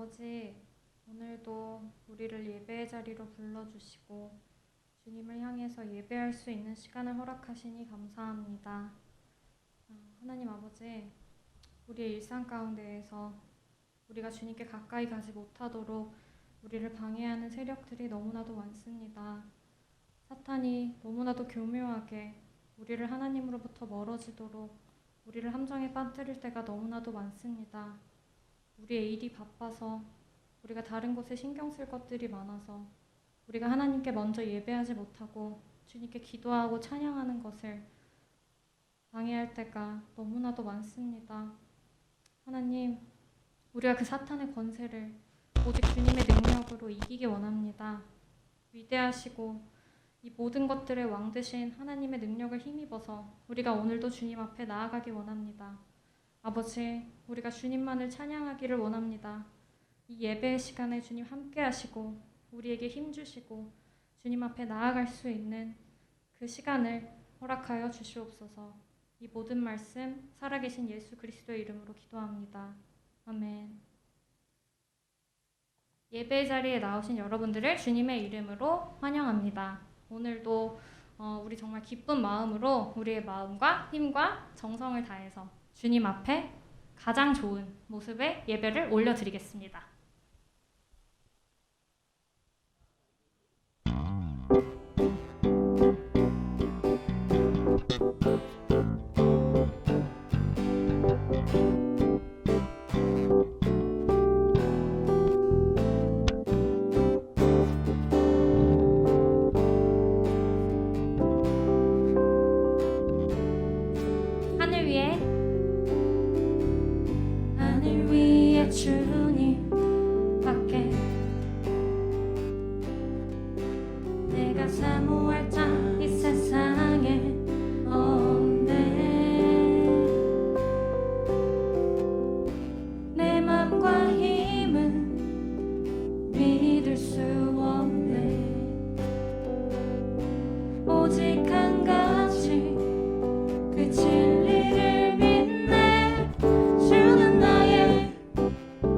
아버지, 오늘도 우리를 예배의 자리로 불러주시고 주님을 향해서 예배할 수 있는 시간을 허락하시니 감사합니다. 하나님 아버지, 우리의 일상 가운데에서 우리가 주님께 가까이 가지 못하도록 우리를 방해하는 세력들이 너무나도 많습니다. 사탄이 너무나도 교묘하게 우리를 하나님으로부터 멀어지도록 우리를 함정에 빠뜨릴 때가 너무나도 많습니다. 우리의 일이 바빠서 우리가 다른 곳에 신경 쓸 것들이 많아서 우리가 하나님께 먼저 예배하지 못하고 주님께 기도하고 찬양하는 것을 방해할 때가 너무나도 많습니다. 하나님, 우리가 그 사탄의 권세를 오직 주님의 능력으로 이기기 원합니다. 위대하시고 이 모든 것들의 왕 되신 하나님의 능력을 힘입어서 우리가 오늘도 주님 앞에 나아가기 원합니다. 아버지, 우리가 주님만을 찬양하기를 원합니다. 이 예배의 시간에 주님 함께 하시고 우리에게 힘 주시고 주님 앞에 나아갈 수 있는 그 시간을 허락하여 주시옵소서. 이 모든 말씀 살아계신 예수 그리스도의 이름으로 기도합니다. 아멘. 예배 자리에 나오신 여러분들을 주님의 이름으로 환영합니다. 오늘도 우리 정말 기쁜 마음으로 우리의 마음과 힘과 정성을 다해서 주님 앞에 가장 좋은 모습의 예배를 올려드리겠습니다. 주님 밖에 내가 사모할 자 이 세상에 없네. 내 맘과 힘은 믿을 수 없네. 오직 한 가지 그 진리를 믿네. 주는 나의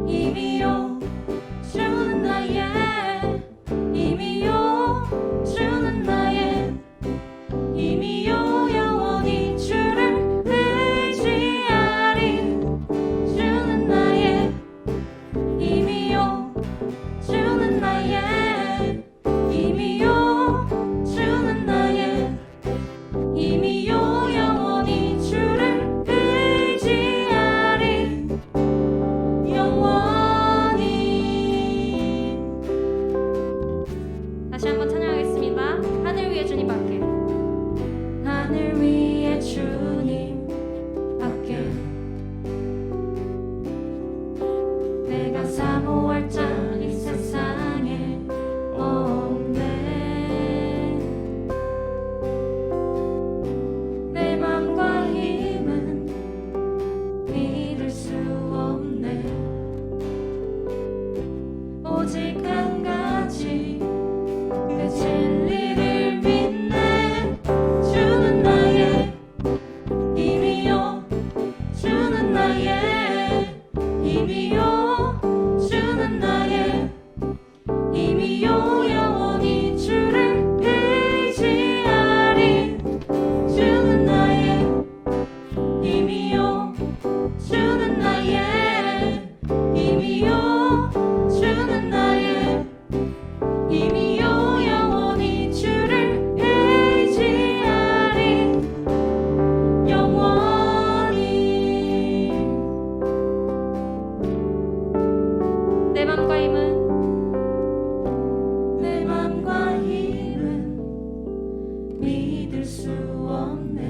힘이요, 주는 나의 힘이요, 주는 나의 힘이요, 영원히 주를 의지하리. 주는 나의 힘이요, 주는 나의 힘이요, 주는 나의 힘이요, 영원히 주를 의지하리. 다시 한번 찬양하겠습니다. 하늘 위에 주님 밖에, 하늘 위에 주님 밖에 내가 사모할 자 이 세상에 없네. 내 맘과 힘은 믿을 수 없네. 오직 한 가지 그 진리를 믿네. 주는 나의 힘이요, 주는 나의 힘이요, 주는 나의 힘이요, 영원히 주를 의지하리. 주는 나의 힘이요, 주는 나의 힘이요, 주는 나의 힘이요, 영원히 주를 의지하리. 영원히. 내 맘과 힘은 믿을 수 없네.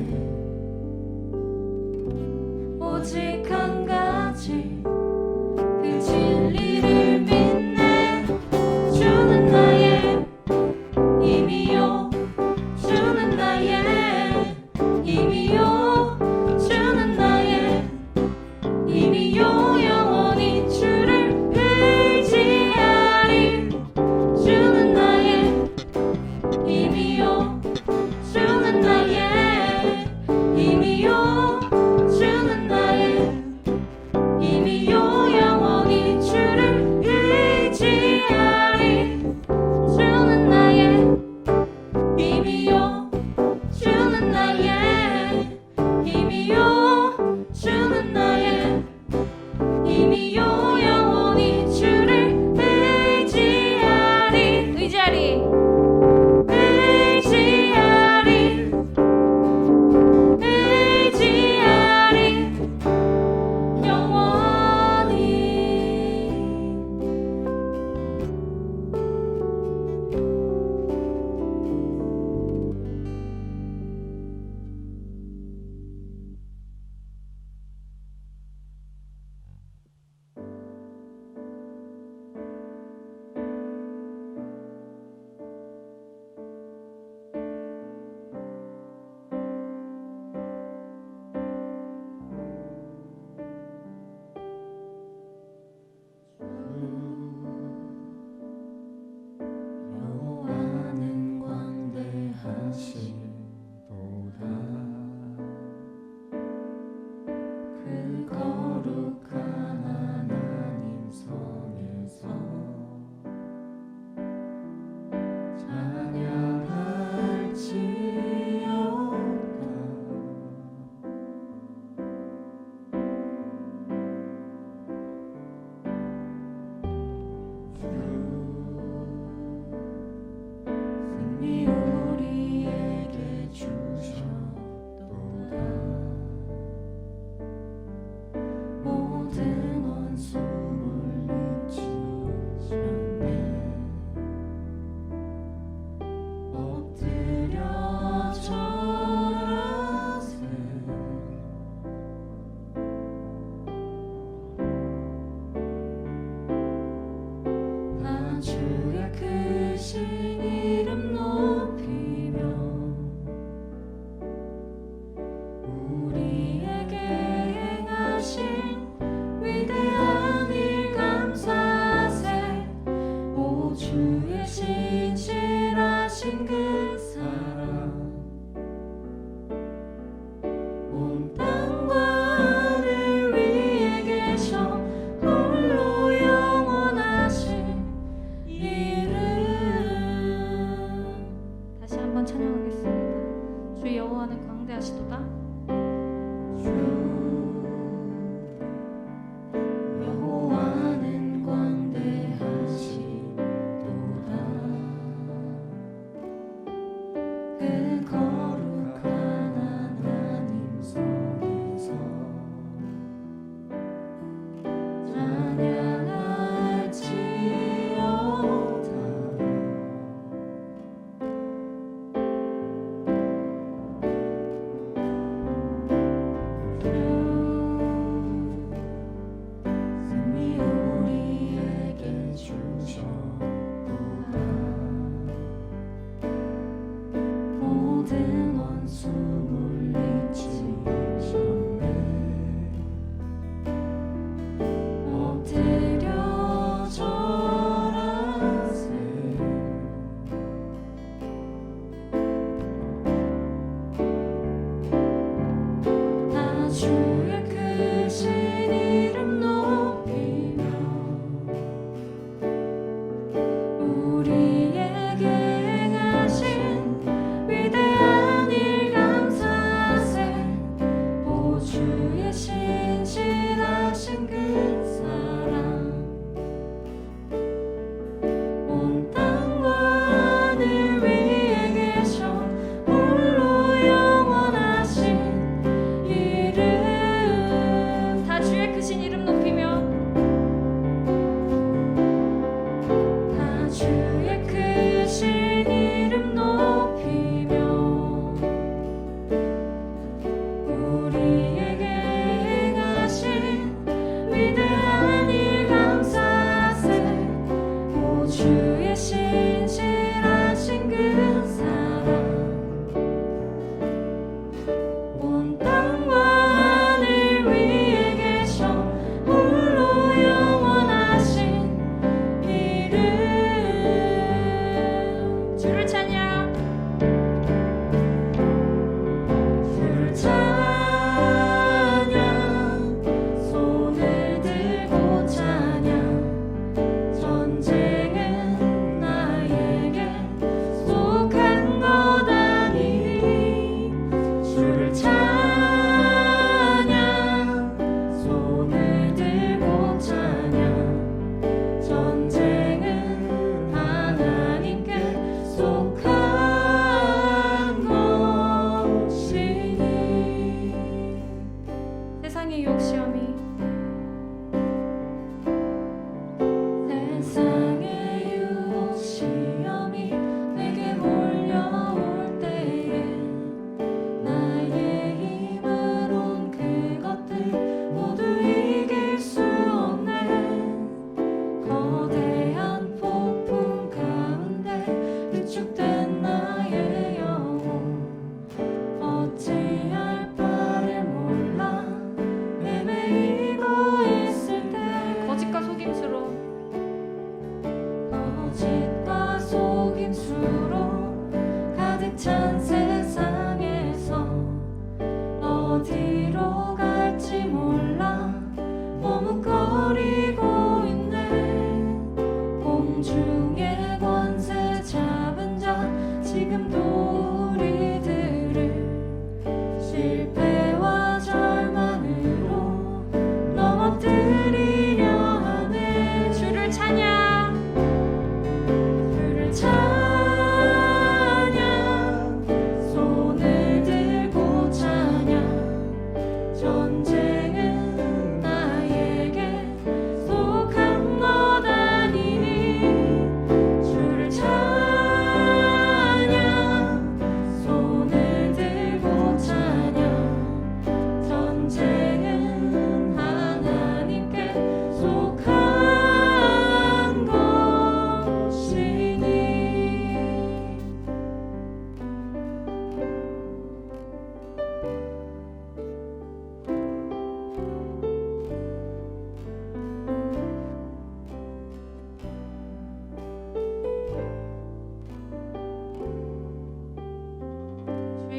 오직 한 가지 그 진리를 믿네. 주는 나의 힘이요, 주는 나의 힘이요, 주는 나의 힘이요, 영원히 주를 의지하리. 주는 나의 힘이요, 주는 나의 힘이요, 주는 나의 힘이요 주는 나의 힘이요 주는 나의 힘이요 영원히 주를 의지하리 의지하리 여호와는 광대하시도다 그 거룩한 하나님 성에서 승리 우리에게 주셨도다 모든 원수 물리치셨네 엎드려 절하세 다 주의 크신 이름 높이며 우리에게 행하신 위대한 일 감사하세 오 주의 신실하신 그 사랑 온 땅과 하늘 위에 계셔 홀로 영원하신 이름 다시 한번 찬양하겠습니다. 주 여호와는 광대하시도다. 여호와는 광대하시도다 그 거룩한 하나님 성에서 승리 우리에게 주셨도다 모든 원수 물리치셨네 엎드려 절하세 다 주의 크신 이름 높이며 우리에게 행하신 위대한 일 감사하세 오 주의 신실하신 그 사랑 온 땅과 하늘 위에 계셔 홀로 영원하신 이름 다 주의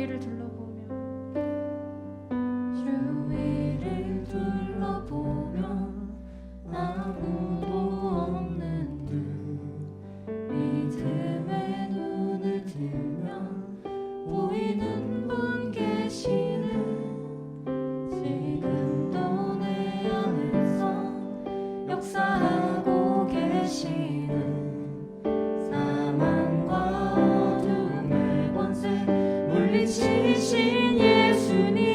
주위를 둘러보며 주위를 둘러보면 아무도 없는 듯 믿음의 눈을 들면 보이는 분 계시는 지금도 내 안에서 역사하고 계시는 사망과 어둠의 권세 물리치신 예수님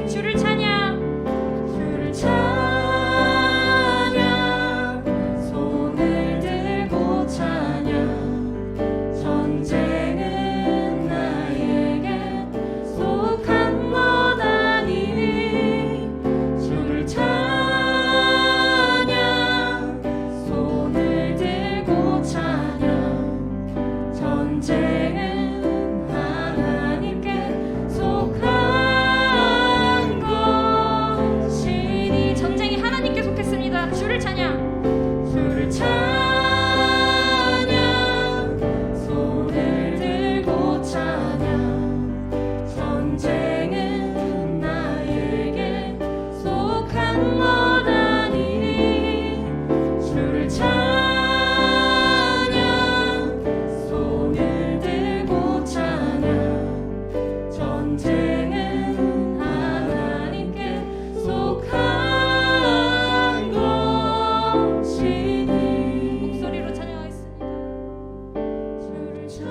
주를 찬양 주를 찬양 손을 들고 찬양 전쟁은 나에게 속한 것 아니니 주를 찬양 손을 들고 찬양 전쟁은 하나님께 속한 것이니 전쟁이 하나님께 속했습니다. 주를 찬양 주를 찬양 손을 들고 찬양 전쟁은 나에게 속한 것 아니니 주를 찬양 손을 들고 찬양 전쟁은 하나님께 속한 것이니 목소리로 찬양하겠습니다. 주를 찬양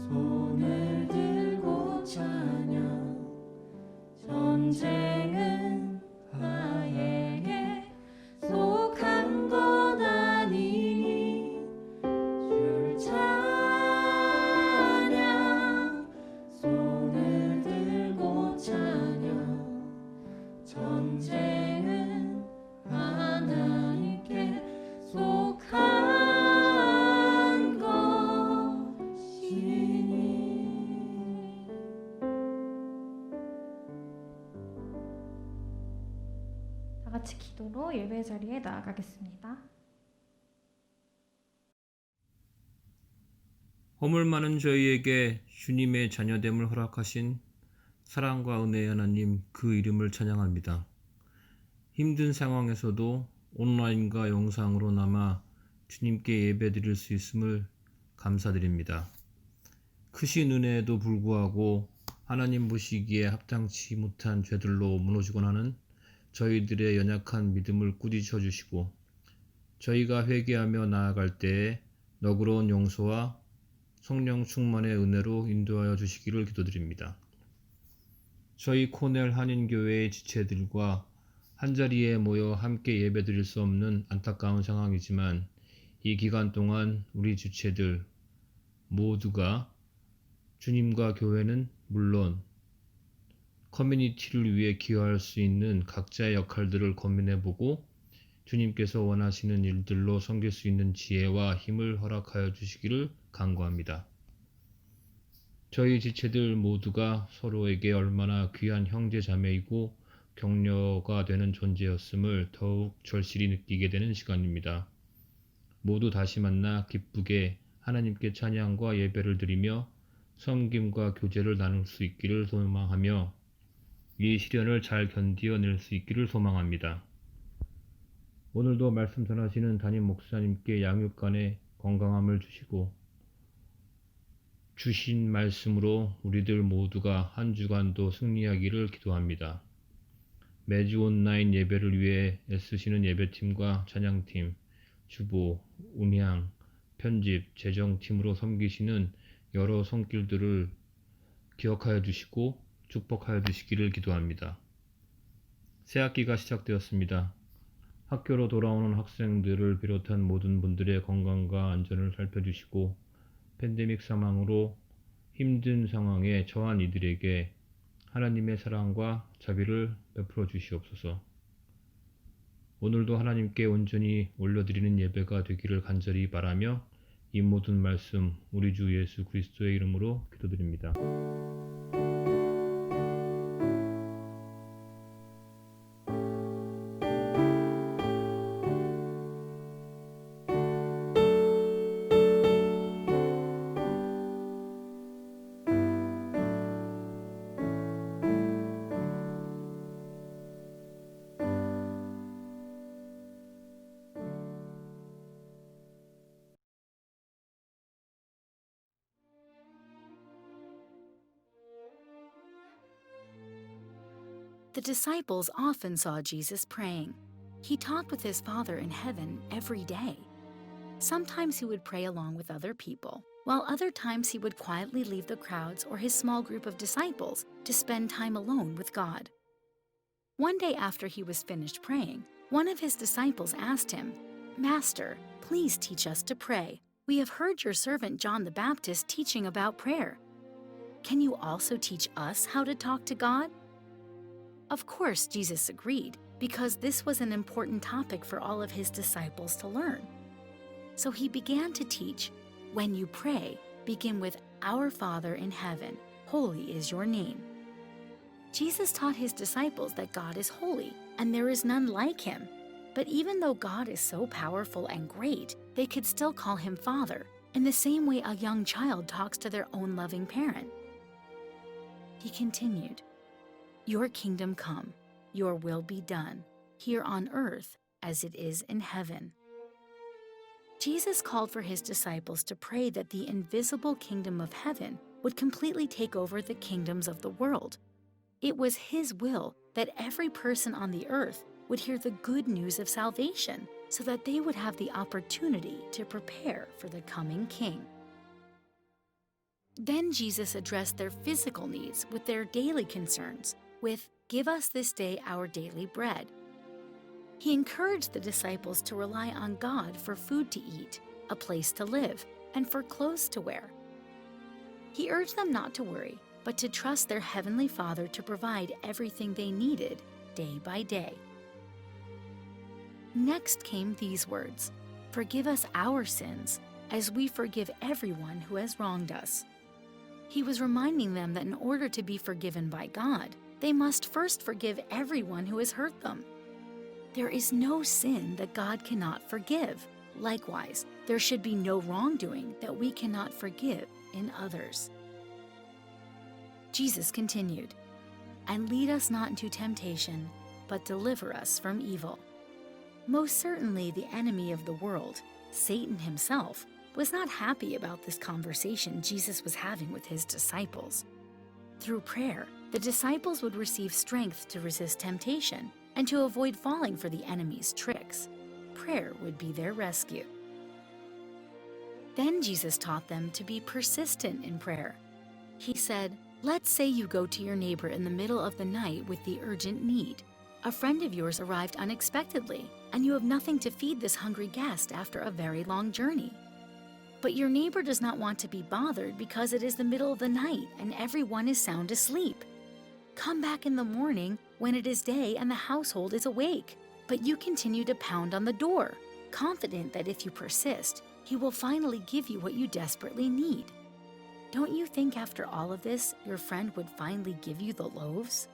손을 들고 찬양 전쟁은 나에게 속한 것 아니니 주를 찬양 손을 들고 찬양 전쟁은 하나님께 속한 것이니 다 같이 기도로 예배 자리에 나아가겠습니다. 허물 많은 저희에게 주님의 자녀됨을 허락하신 사랑과 은혜의 하나님 그 이름을 찬양합니다. 힘든 상황에서도 온라인과 영상으로나마 주님께 예배드릴 수 있음을 감사드립니다. 크신 은혜에도 불구하고 하나님 보시기에 합당치 못한 죄들로 무너지곤 하는 저희들의 연약한 믿음을 꾸짖어 주시고 저희가 회개하며 나아갈 때에 너그러운 용서와 성령 충만의 은혜로 인도하여 주시기를 기도드립니다. 저희 코넬 한인교회의 지체들과 한자리에 모여 함께 예배드릴 수 없는 안타까운 상황이지만 이 기간 동안 우리 지체들 모두가 주님과 교회는 물론 커뮤니티를 위해 기여할 수 있는 각자의 역할들을 고민해보고 주님께서 원하시는 일들로 섬길 수 있는 지혜와 힘을 허락하여 주시기를 간구합니다. 저희 지체들 모두가 서로에게 얼마나 귀한 형제 자매이고 격려가 되는 존재였음을 더욱 절실히 느끼게 되는 시간입니다. 모두 다시 만나 기쁘게 하나님께 찬양과 예배를 드리며 섬김과 교제를 나눌 수 있기를 소망하며 이 시련을 잘 견디어낼 수 있기를 소망합니다. 오늘도 말씀 전하시는 담임 목사님께 양육간의 건강함을 주시고 주신 말씀으로 우리들 모두가 한 주간도 승리하기를 기도합니다. 매주 온라인 예배를 위해 애쓰시는 예배팀과 찬양팀, 주보, 음향, 편집, 재정팀으로 섬기시는 여러 손길들을 기억하여 주시고 축복하여 주시기를 기도합니다. 새학기가 시작되었습니다. 학교로 돌아오는 학생들을 비롯한 모든 분들의 건강과 안전을 살펴주시고 팬데믹 상황으로 힘든 상황에 처한 이들에게 하나님의 사랑과 자비를 베풀어 주시옵소서. 오늘도 하나님께 온전히 올려드리는 예배가 되기를 간절히 바라며 이 모든 말씀 우리 주 예수 그리스도의 이름으로 기도드립니다. The disciples often saw Jesus praying. He talked with his Father in heaven every day. Sometimes he would pray along with other people, while other times he would quietly leave the crowds or his small group of disciples to spend time alone with God. One day after he was finished praying, one of his disciples asked him, "Master, please teach us to pray. We have heard your servant John the Baptist teaching about prayer. Can you also teach us how to talk to God?" Of course, Jesus agreed, because this was an important topic for all of his disciples to learn. So he began to teach, "When you pray, begin with Our Father in heaven, holy is your name." Jesus taught his disciples that God is holy and there is none like him. But even though God is so powerful and great, they could still call him Father, in the same way a young child talks to their own loving parent. He continued, "Your kingdom come, your will be done, here on earth as it is in heaven." Jesus called for his disciples to pray that the invisible kingdom of heaven would completely take over the kingdoms of the world. It was his will that every person on the earth would hear the good news of salvation so that they would have the opportunity to prepare for the coming king. Then Jesus addressed their physical needs with their daily concerns with, "Give us this day our daily bread." He encouraged the disciples to rely on God for food to eat, a place to live, and for clothes to wear. He urged them not to worry, but to trust their Heavenly Father to provide everything they needed day by day. Next came these words, "Forgive us our sins, as we forgive everyone who has wronged us." He was reminding them that in order to be forgiven by God, they must first forgive everyone who has hurt them. There is no sin that God cannot forgive. Likewise, there should be no wrongdoing that we cannot forgive in others. Jesus continued, "And lead us not into temptation, but deliver us from evil." Most certainly, the enemy of the world, Satan himself, was not happy about this conversation Jesus was having with his disciples. Through prayer, the disciples would receive strength to resist temptation and to avoid falling for the enemy's tricks. Prayer would be their rescue. Then Jesus taught them to be persistent in prayer. He said, "Let's say you go to your neighbor in the middle of the night with the urgent need. A friend of yours arrived unexpectedly, and you have nothing to feed this hungry guest after a very long journey. But your neighbor does not want to be bothered because it is the middle of the night and everyone is sound asleep. Come back in the morning when it is day and the household is awake, but you continue to pound on the door, confident that if you persist, he will finally give you what you desperately need. Don't you think after all of this, your friend would finally give you the loaves?"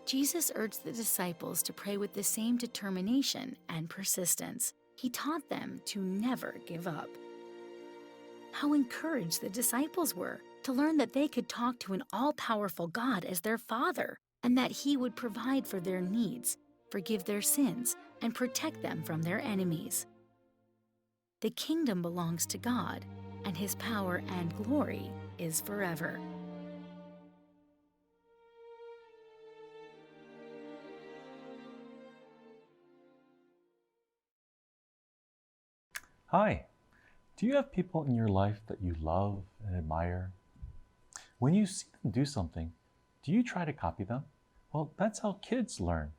Jesus urged the disciples to pray with the same determination and persistence. He taught them to never give up. How encouraged the disciples were to learn that they could talk to an all-powerful God as their Father, and that he would provide for their needs, forgive their sins, and protect them from their enemies. The kingdom belongs to God, and his power and glory is forever. Hi, do you have people in your life that you love and admire? When you see them do something, do you try to copy them? Well, that's how kids learn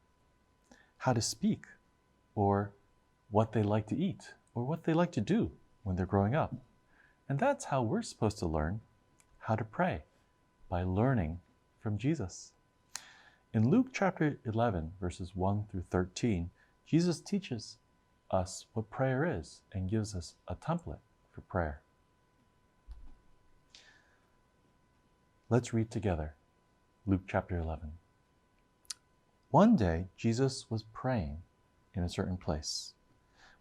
how to speak, or what they like to eat, or what they like to do when they're growing up. And that's how we're supposed to learn how to pray, by learning from Jesus. In Luke chapter 11, verses 1 through 13, Jesus teaches us what prayer is and gives us a template for prayer. Let's read together Luke chapter 11. One day, Jesus was praying in a certain place.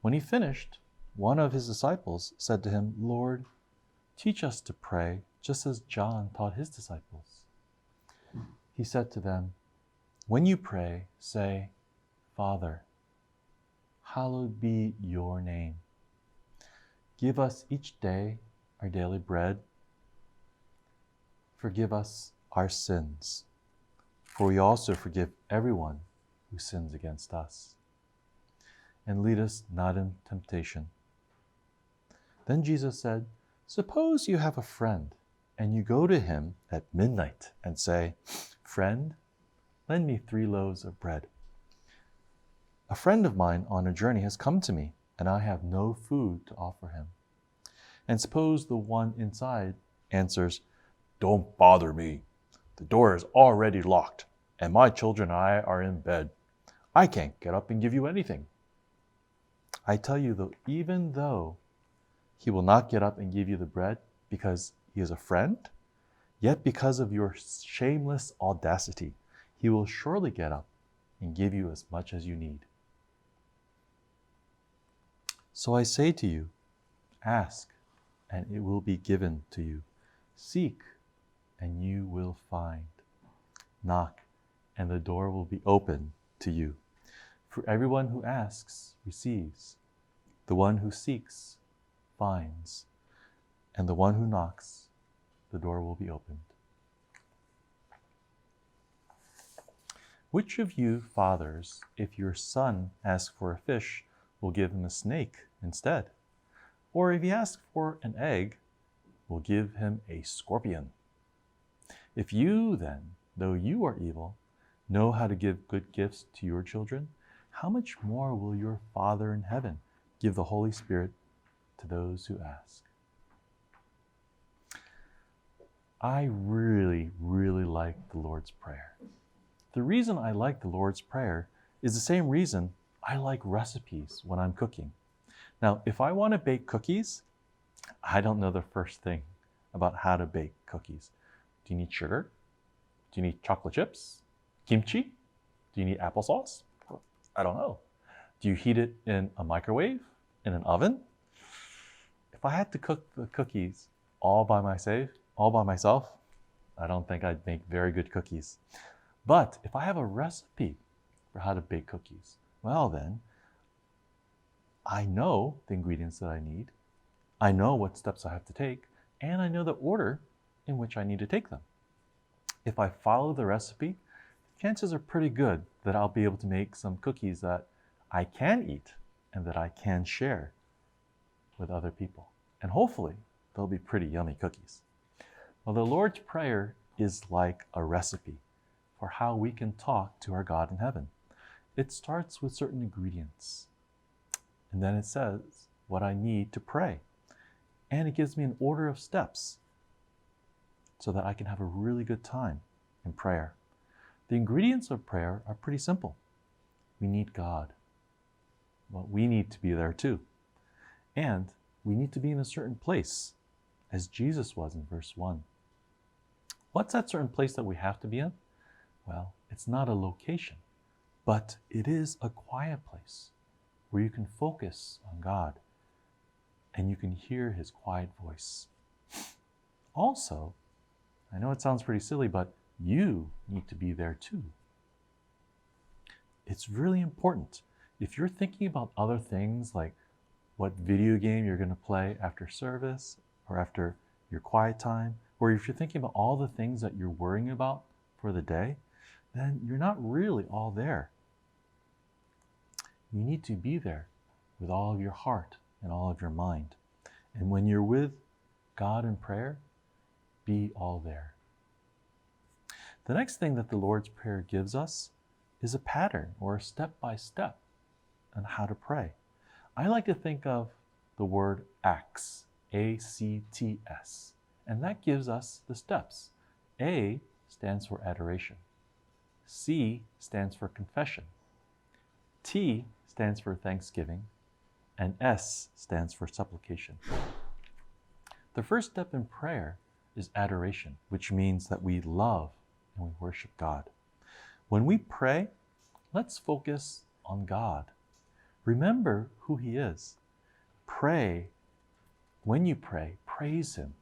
When he finished, one of his disciples said to him, "Lord, teach us to pray, just as John taught his disciples." He said to them, "When you pray, say, 'Father, hallowed be your name. Give us each day our daily bread. Forgive us our sins, for we also forgive everyone who sins against us. And lead us not in temptation. Then Jesus said, suppose you have a friend, and you go to him at midnight and say, friend, lend me 3 loaves of bread. A friend of mine on a journey has come to me, and I have no food to offer him. And suppose the one inside answers, don't bother me. The door is already locked, and my children and I are in bed. I can't get up and give you anything. I tell you, though, even though he will not get up and give you the bread because he is a friend, yet because of your shameless audacity, he will surely get up and give you as much as you need. So I say to you, ask, and it will be given to you. Seek, and you will find. Knock, and the door will be open to you. For everyone who asks receives. The one who seeks finds. And the one who knocks, the door will be opened. Which of you fathers, if your son asks for a fish, will give him a snake instead? Or if he asks for an egg, will give him a scorpion? If you then, though you are evil, know how to give good gifts to your children, how much more will your Father in heaven give the Holy Spirit to those who ask? I really, really like the Lord's Prayer. The reason I like the Lord's Prayer is the same reason I like recipes when I'm cooking. Now, if I want to bake cookies, I don't know the first thing about how to bake cookies. Do you need sugar? Do you need chocolate chips? Kimchi? Do you need applesauce? I don't know. Do you heat it in a microwave? In an oven? If I had to cook the cookies all by myself, I don't think I'd make very good cookies. But if I have a recipe for how to bake cookies, well then, I know the ingredients that I need, I know what steps I have to take, and I know the order in which I need to take them. If I follow the recipe, chances are pretty good that I'll be able to make some cookies that I can eat and that I can share with other people. And hopefully, they'll be pretty yummy cookies. Well, the Lord's Prayer is like a recipe for how we can talk to our God in heaven. It starts with certain ingredients, and then it says what I need to pray. And it gives me an order of steps so that I can have a really good time in prayer. The ingredients of prayer are pretty simple. We need God. Well, we need to be there too. And we need to be in a certain place, as Jesus was in verse 1. What's that certain place that we have to be in? Well, it's not a location, but it is a quiet place where you can focus on God and you can hear his quiet voice. Also, I know it sounds pretty silly, but you need to be there too. It's really important. If you're thinking about other things like what video game you're going to play after service or after your quiet time, or if you're thinking about all the things that you're worrying about for the day, then you're not really all there. You need to be there with all of your heart and all of your mind. And when you're with God in prayer, be all there. The next thing that the Lord's Prayer gives us is a pattern or a step-by-step on how to pray. I like to think of the word ACTS, A-C-T-S, and that gives us the steps. A stands for adoration. C stands for confession. T stands for thanksgiving. And S stands for supplication. The first step in prayer is adoration, which means that we love and we worship God. When we pray, let's focus on God. Remember who he is. Pray. When you pray, praise him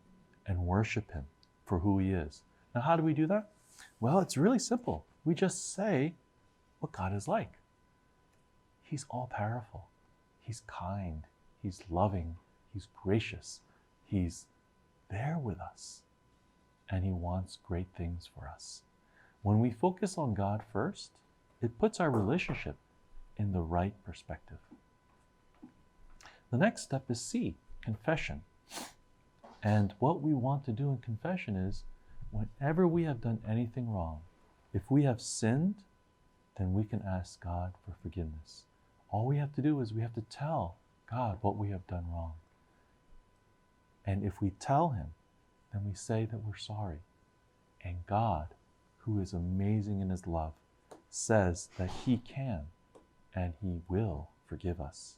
and worship him for who he is. Now, how do we do that? Well, it's really simple. We just say what God is like. He's all-powerful. He's kind. He's loving. He's gracious. He's there with us. And he wants great things for us. When we focus on God first, it puts our relationship in the right perspective. The next step is C, confession. And what we want to do in confession is, whenever we have done anything wrong, if we have sinned, then we can ask God for forgiveness. All we have to do is we have to tell God what we have done wrong. And if we tell Him, then we say that we're sorry. And God, who is amazing in His love, says that He can and He will forgive us.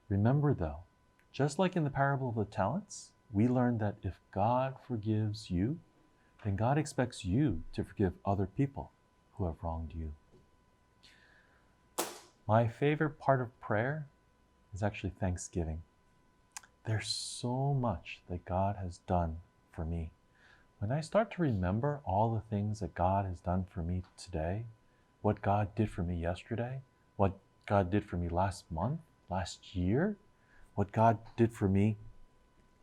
Remember though, just like in the parable of the talents, we learned that if God forgives you, then God expects you to forgive other people who have wronged you. My favorite part of prayer is actually thanksgiving. There's so much that God has done for me. When I start to remember all the things that God has done for me today, what God did for me yesterday, what God did for me last month, last year, what God did for me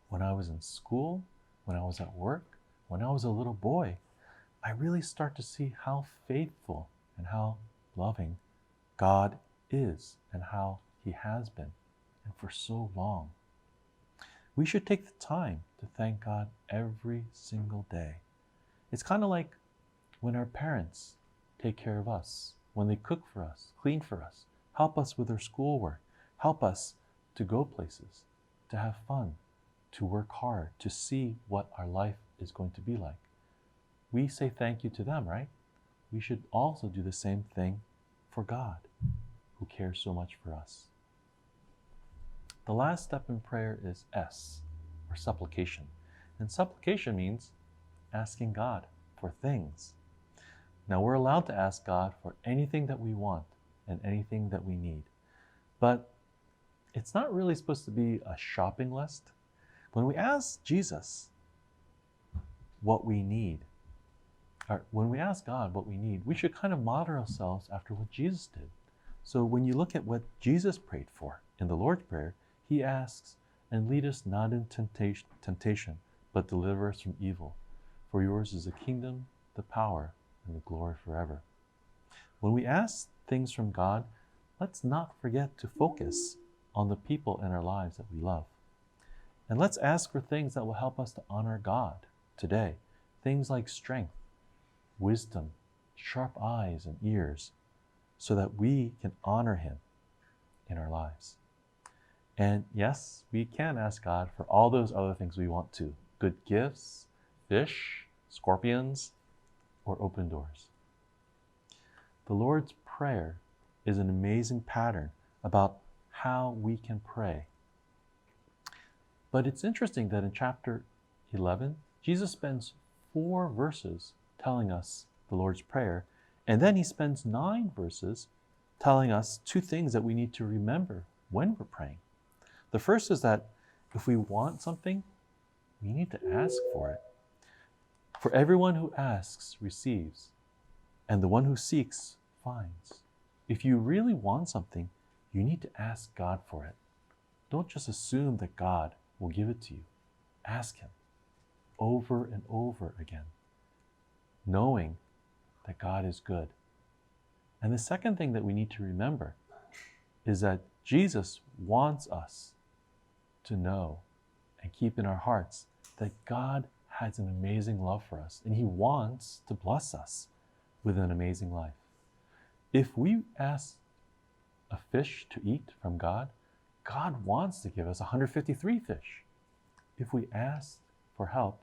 when I was in school, when I was at work, when I was a little boy, I really start to see how faithful and how loving God is and how He has been, and for so long. We should take the time to thank God every single day. It's kind of like when our parents take care of us, when they cook for us, clean for us, help us with our schoolwork, help us to go places, to have fun, to work hard, to see what our life is going to be like. We say thank you to them, right? We should also do the same thing for God, who cares so much for us. The last step in prayer is S, or supplication. And supplication means asking God for things. Now, we're allowed to ask God for anything that we want and anything that we need. But it's not really supposed to be a shopping list. When we ask Jesus what we need, or when we ask God what we need, we should kind of model ourselves after what Jesus did. So when you look at what Jesus prayed for in the Lord's Prayer, He asks, "And lead us not in temptation, but deliver us from evil. For yours is the kingdom, the power, and the glory forever." When we ask things from God, let's not forget to focus on the people in our lives that we love. And let's ask for things that will help us to honor God today. Things like strength, wisdom, sharp eyes and ears, so that we can honor Him in our lives. And yes, we can ask God for all those other things we want to. Good gifts, fish, scorpions, or open doors. The Lord's Prayer is an amazing pattern about how we can pray. But it's interesting that in chapter 11, Jesus spends 4 verses telling us the Lord's Prayer, and then He spends 9 verses telling us 2 things that we need to remember when we're praying. The first is that if we want something, we need to ask for it. For everyone who asks receives, and the one who seeks finds. If you really want something, you need to ask God for it. Don't just assume that God will give it to you. Ask Him over and over again, knowing that God is good. And the second thing that we need to remember is that Jesus wants us to know and keep in our hearts that God has an amazing love for us, and He wants to bless us with an amazing life. If we ask a fish to eat from God, God wants to give us 153 fish. If we ask for help,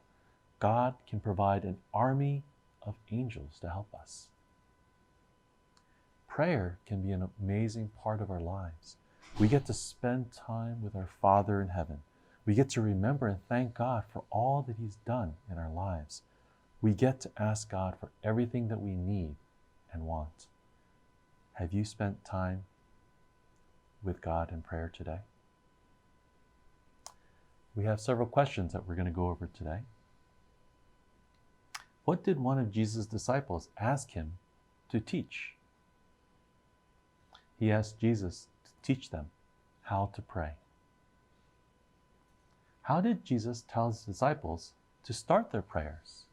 God can provide an army of angels to help us. Prayer can be an amazing part of our lives. We get to spend time with our Father in heaven. We get to remember and thank God for all that He's done in our lives. We get to ask God for everything that we need and want. Have you spent time with God in prayer today? We have several questions that we're going to go over today. What did one of Jesus' disciples ask Him to teach? He asked Jesus to teach them how to pray. How did Jesus tell His disciples to start their prayers?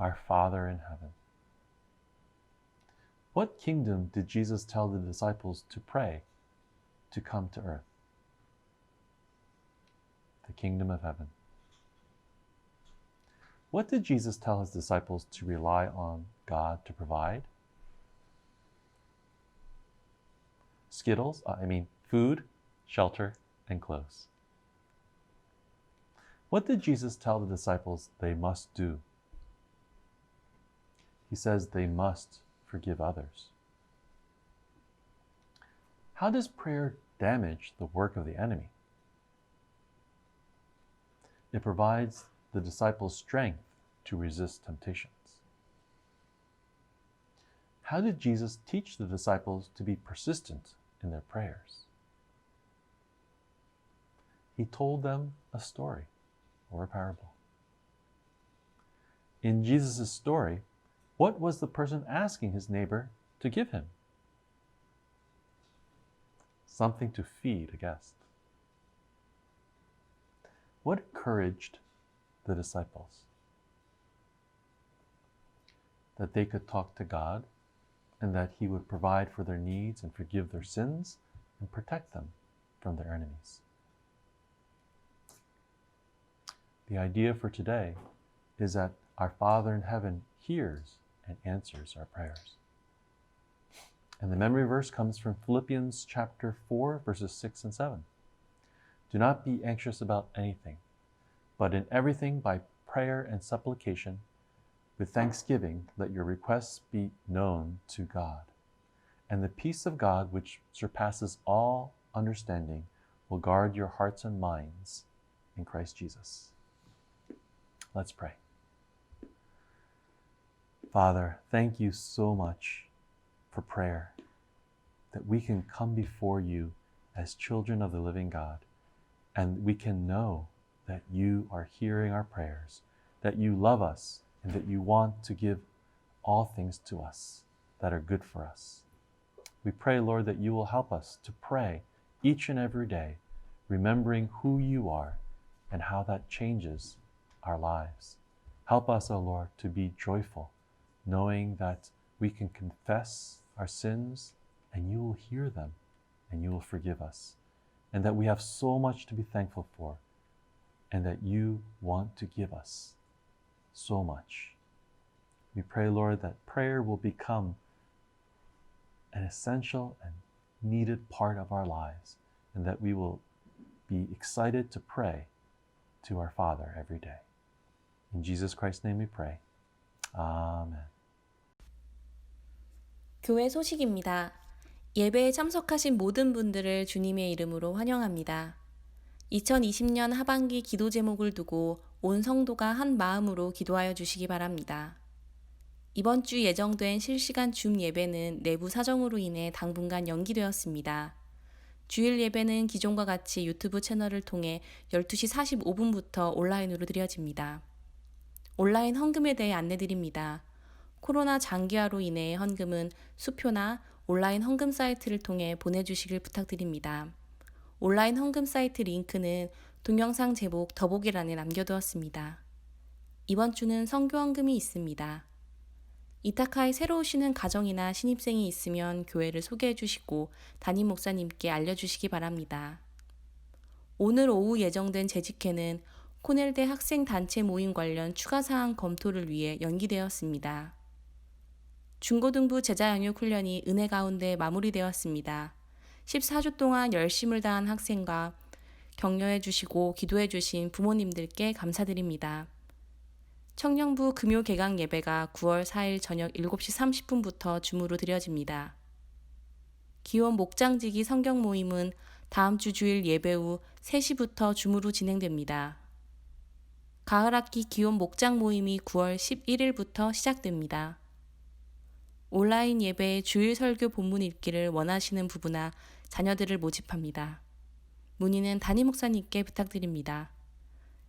our Father in heaven. What kingdom did Jesus tell the disciples to pray to come to earth? The kingdom of heaven. What did Jesus tell his disciples to rely on God to provide? Food, shelter, and clothes. What did Jesus tell the disciples they must do? He says they must forgive others. How does prayer damage the work of the enemy? It provides the disciples strength to resist temptations. How did Jesus teach the disciples to be persistent in their prayers? He told them a story or a parable. In Jesus' story, what was the person asking his neighbor to give him? Something to feed a guest. What encouraged the disciples? That they could talk to God and that He would provide for their needs and forgive their sins and protect them from their enemies. The idea for today is that our Father in heaven hears and answers our prayers. And the memory verse comes from Philippians chapter 4, verses 6 and 7. Do not be anxious about anything, but in everything by prayer and supplication, with thanksgiving, let your requests be known to God. And the peace of God, which surpasses all understanding, will guard your hearts and minds in Christ Jesus. Let's pray. Father, thank you so much for prayer, that we can come before you as children of the living God, and we can know that you are hearing our prayers, that you love us, and that you want to give all things to us that are good for us. We pray, Lord, that you will help us to pray each and every day, remembering who you are and how that changes our lives. Help us, O Lord, to be joyful, knowing that we can confess our sins and you will hear them and you will forgive us, and that we have so much to be thankful for, and that you want to give us so much. We pray, Lord, that prayer will become an essential and needed part of our lives, and that we will be excited to pray to our Father every day. In Jesus Christ's name we pray. Amen. 교회 소식입니다. 예배에 참석하신 모든 분들을 주님의 이름으로 환영합니다. 2020년 하반기 기도 제목을 두고 온 성도가 한 마음으로 기도하여 주시기 바랍니다. 이번 주 예정된 실시간 줌 예배는 내부 사정으로 인해 당분간 연기되었습니다. 주일 예배는 기존과 같이 유튜브 채널을 통해 12시 45분부터 온라인으로 드려집니다. 온라인 헌금에 대해 안내드립니다. 코로나 장기화로 인해 헌금은 수표나 온라인 헌금 사이트를 통해 보내주시길 부탁드립니다. 온라인 헌금 사이트 링크는 동영상 제목 더보기란에 남겨두었습니다. 이번 주는 선교 헌금이 있습니다. 이타카에 새로 오시는 가정이나 신입생이 있으면 교회를 소개해 주시고 담임 목사님께 알려주시기 바랍니다. 오늘 오후 예정된 재직회는 코넬대 학생 단체 모임 관련 추가 사항 검토를 위해 연기되었습니다. 중고등부 제자 영역 훈련이 은혜 가운데 마무리되었습니다. 14주 동안 열심을 다한 학생과 격려해 주시고 기도해 주신 부모님들께 감사드립니다. 청년부 금요 개강 예배가 9월 4일 저녁 7시 30분부터 줌으로 드려집니다. 기원 목장지기 성경 모임은 다음 주 주일 예배 후 3시부터 줌으로 진행됩니다. 가을학기 기원 목장 모임이 9월 11일부터 시작됩니다. 온라인 예배에 주일 설교 본문 읽기를 원하시는 부부나 자녀들을 모집합니다. 문의는 담임 목사님께 부탁드립니다.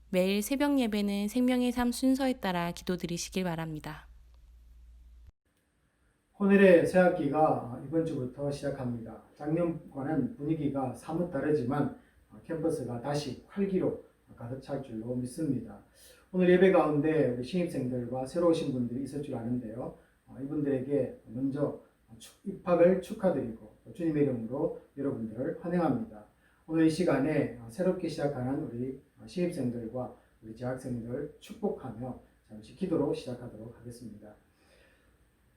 매일 새벽 예배는 생명의 삶 순서에 따라 기도드리시길 바랍니다. 코넬의 새학기가 이번 주부터 시작합니다. 작년과는 분위기가 사뭇 다르지만 캠퍼스가 다시 활기로 가득 찰 줄로 믿습니다. 오늘 예배 가운데 우리 신입생들과 새로 오신 분들이 있을 줄 아는데요. 이분들에게 먼저 입학을 축하드리고 주님의 이름으로 여러분들을 환영합니다. 오늘 이 시간에 새롭게 시작하는 우리 신입생들과 우리 재학생들 축복하며 잠시 기도로 시작하도록 하겠습니다.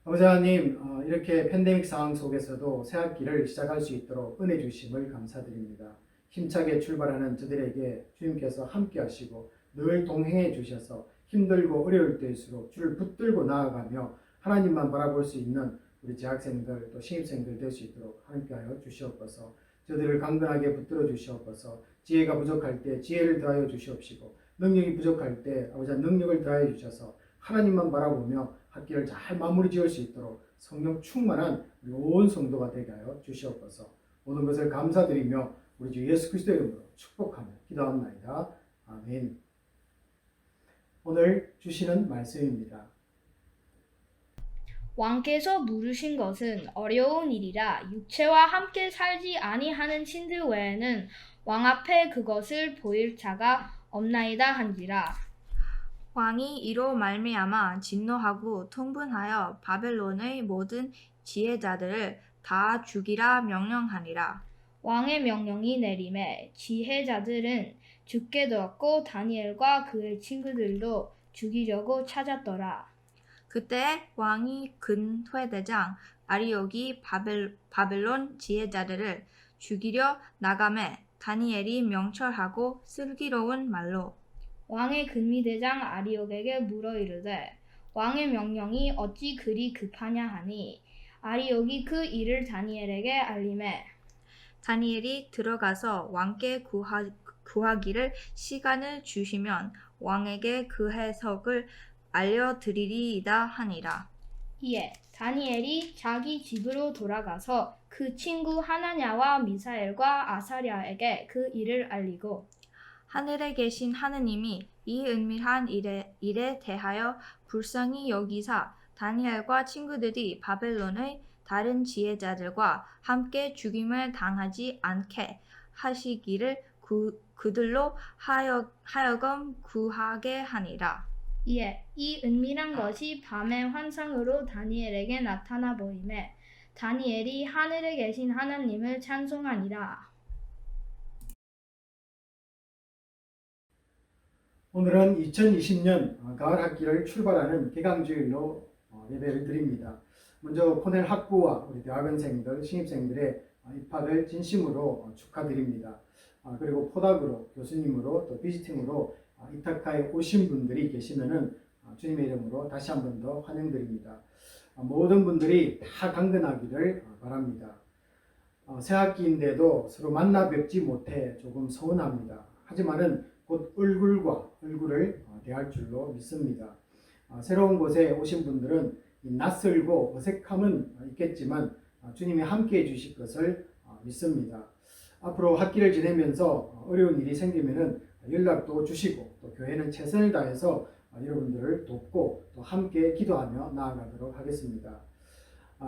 아버지 하나님, 이렇게 팬데믹 상황 속에서도 새 학기를 시작할 수 있도록 은혜 주심을 감사드립니다. 힘차게 출발하는 저들에게 주님께서 함께 하시고 늘 동행해 주셔서 힘들고 어려울 때일수록 주를 붙들고 나아가며 하나님만 바라볼 수 있는 우리 재학생들 또 신입생들 될 수 있도록 함께하여 주시옵소서. 저들을 강건하게 붙들어 주시옵소서. 지혜가 부족할 때 지혜를 더하여 주시옵시고 능력이 부족할 때 아버지 능력을 더하여 주셔서 하나님만 바라보며 학기를 잘 마무리 지을 수 있도록 성령 충만한 우리 온 성도가 되게 하여 주시옵소서. 모든 것을 감사드리며 우리 주 예수 그리스도의 이름으로 축복하며 기도합나이다. 아멘. 오늘 주시는 말씀입니다. 왕께서 물으신 것은 어려운 일이라 육체와 함께 살지 아니하는 신들 외에는 왕 앞에 그것을 보일 자가 없나이다 한지라. 왕이 이로 말미암아 진노하고 통분하여 바벨론의 모든 지혜자들을 다 죽이라 명령하니라. 왕의 명령이 내림에 지혜자들은 죽게 되었고 다니엘과 그의 친구들도 죽이려고 찾았더라. 그때 왕이 근회대장 아리옥이 바벨론 지혜자들을 죽이려 나가매 다니엘이 명철하고 슬기로운 말로 왕의 근위대장 아리옥에게 물어 이르되 왕의 명령이 어찌 그리 급하냐 하니 아리옥이 그 일을 다니엘에게 알림해 다니엘이 들어가서 왕께 구하기를 시간을 주시면 왕에게 그 해석을 알려드리리이다 하니라. 이에 다니엘이 자기 집으로 돌아가서 그 친구 하나냐와 미사엘과 아사랴에게 그 일을 알리고 하늘에 계신 하느님이 이 은밀한 일에 대하여 불쌍히 여기사 다니엘과 친구들이 바벨론의 다른 지혜자들과 함께 죽임을 당하지 않게 하시기를 그들로 하여금 구하게 하니라. 이에 이 은밀한 것이 밤의 환상으로 다니엘에게 나타나 보이매 다니엘이 하늘에 계신 하나님을 찬송하니라. 오늘은 2020년 가을 학기를 출발하는 개강주일로 예배를 드립니다. 먼저 코넬 학부와 우리 대학원생들, 신입생들의 입학을 진심으로 축하드립니다. 그리고 포닥으로, 교수님으로 또 비지팅으로 입학하여 오신 분들이 계시면은 주님의 이름으로 다시 한 번 더 환영드립니다. 모든 분들이 다 강건하기를 바랍니다. 새 학기인데도 서로 만나 뵙지 못해 조금 서운합니다. 하지만은 곧 얼굴과 얼굴을 대할 줄로 믿습니다. 새로운 곳에 오신 분들은 낯설고 어색함은 있겠지만 주님이 함께 해주실 것을 믿습니다. 앞으로 학기를 지내면서 어려운 일이 생기면은 연락도 주시고 또 교회는 최선을 다해서 여러분들을 돕고 또 함께 기도하며 나아가도록 하겠습니다.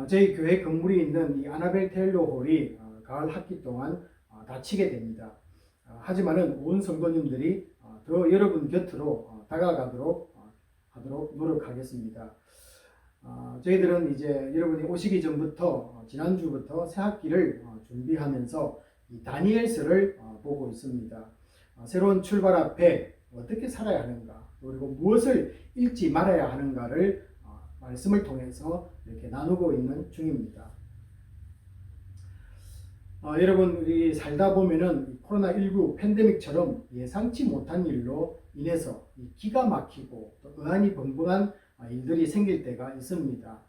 저희 교회 건물이 있는 이 아나벨 테일러 홀이 가을 학기 동안 닫히게 됩니다. 하지만은 온 성도님들이 더 여러분 곁으로 다가가도록 하도록 노력하겠습니다. 저희들은 이제 여러분이 오시기 전부터 지난주부터 새 학기를 준비하면서 이 다니엘서를 보고 있습니다. 새로운 출발 앞에 어떻게 살아야 하는가 그리고 무엇을 잃지 말아야 하는가를 말씀을 통해서 이렇게 나누고 있는 중입니다. 여러분 우리 살다 보면은 코로나19 팬데믹처럼 예상치 못한 일로 인해서 기가 막히고 또 의안이 벙벙한 일들이 생길 때가 있습니다.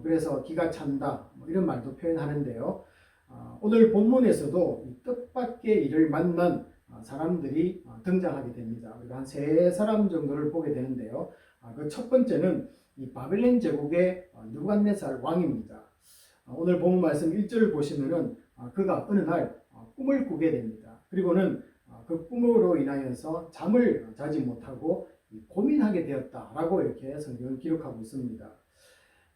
그래서 기가 찬다 이런 말도 표현하는데요. 오늘 본문에서도 이 뜻밖의 일을 만난 사람들이 등장하게 됩니다. 우리가 한 세 사람 정도를 보게 되는데요. 그 첫 번째는 이 바벨론 제국의 느부갓네살 왕입니다. 오늘 본문 말씀 1절을 보시면은 그가 어느 날 꿈을 꾸게 됩니다. 그리고는 그 꿈으로 인하여서 잠을 자지 못하고 고민하게 되었다라고 이렇게 성경을 기록하고 있습니다.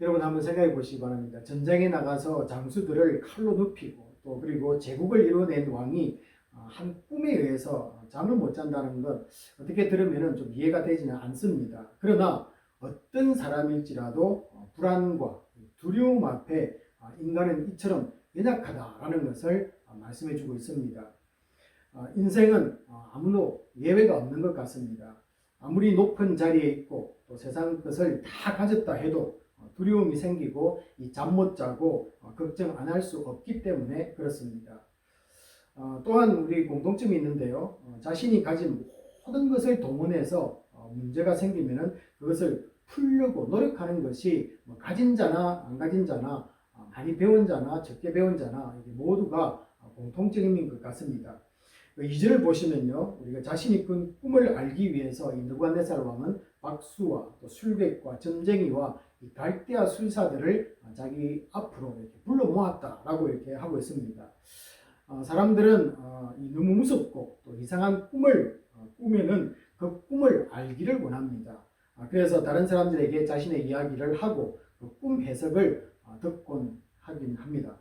여러분 한번 생각해 보시기 바랍니다. 전쟁에 나가서 장수들을 칼로 눕히고 또 그리고 제국을 이뤄낸 왕이 한 꿈에 의해서 잠을 못 잔다는 건 어떻게 들으면 좀 이해가 되지는 않습니다. 그러나 어떤 사람일지라도 불안과 두려움 앞에 인간은 이처럼 연약하다라는 것을 말씀해 주고 있습니다. 인생은 아무도 예외가 없는 것 같습니다. 아무리 높은 자리에 있고 또 세상 것을 다 가졌다 해도 두려움이 생기고 잠 못 자고 걱정 안 할 수 없기 때문에 그렇습니다. 또한 우리 공통점이 있는데요. 자신이 가진 모든 것을 동원해서 문제가 생기면은 그것을 풀려고 노력하는 것이 가진 자나 안 가진 자나 많이 배운 자나 적게 배운 자나 모두가 공통점인 것 같습니다. 2절을 보시면요, 우리가 자신이 꾼 꿈을 알기 위해서 이 느부갓네살 왕은 박수와 또 술객과 점쟁이와 이 갈대아 술사들을 자기 앞으로 이렇게 불러 모았다라고 이렇게 하고 있습니다. 사람들은 너무 무섭고 또 이상한 꿈을 꾸면은 그 꿈을 알기를 원합니다. 그래서 다른 사람들에게 자신의 이야기를 하고 그 꿈 해석을 듣곤 하긴 합니다.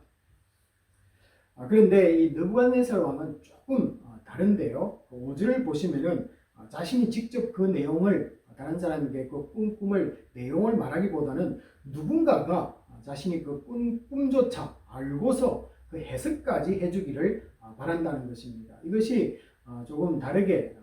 그런데 이 느부갓네살 왕은 조금 다른데요. 5절을 보시면은 자신이 직접 그 내용을 다른 사람에게 그 꿈을 내용을 말하기보다는 누군가가 자신이 그 꿈조차 알고서 그 해석까지 해주기를 바란다는 것입니다. 이것이 조금 다르게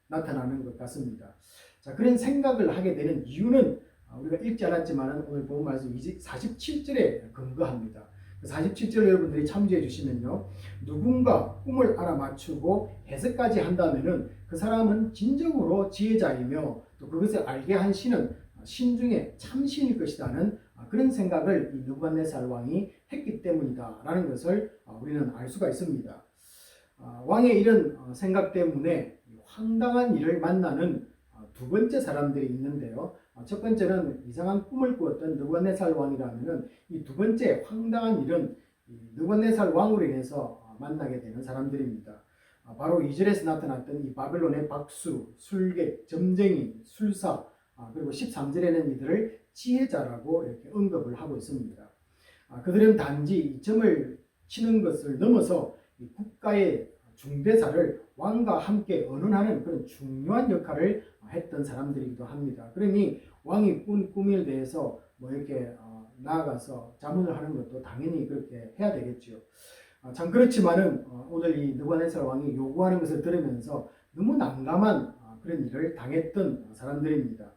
나타나는 것 같습니다. 자, 그런 생각을 하게 되는 이유는 우리가 읽지 않았지만 오늘 본 말씀 47절에 근거합니다. 47절 여러분들이 참조해 주시면요, 누군가 꿈을 알아맞추고 해석까지 한다면은 그 사람은 진정으로 지혜자이며 또 그것을 알게 한 신은 신중에 참신일 것이라는 그런 생각을 이 느부갓네살 왕이 했기 때문이다라는 것을 우리는 알 수가 있습니다. 왕의 이런 생각 때문에 황당한 일을 만나는 두 번째 사람들이 있는데요. 첫 번째는 이상한 꿈을 꾸었던 느부갓네살 왕이라면은 이 두 번째 황당한 일은 느부갓네살 왕으로 인해서 만나게 되는 사람들입니다. 바로 2절에서 나타났던 이 바벨론의 박수, 술객, 점쟁이, 술사, 그리고 13절에는 이들을 지혜자라고 이렇게 언급을 하고 있습니다. 그들은 단지 점을 치는 것을 넘어서 이 국가의 중대사를 왕과 함께 언언하는 그런 중요한 역할을 했던 사람들이기도 합니다. 그러니 왕이 꾼 꿈에 대해서 이렇게 나아가서 자문을 하는 것도 당연히 그렇게 해야 되겠죠. 참 그렇지만은 오늘 이 느부갓네살 왕이 요구하는 것을 들으면서 너무 난감한 그런 일을 당했던 사람들입니다.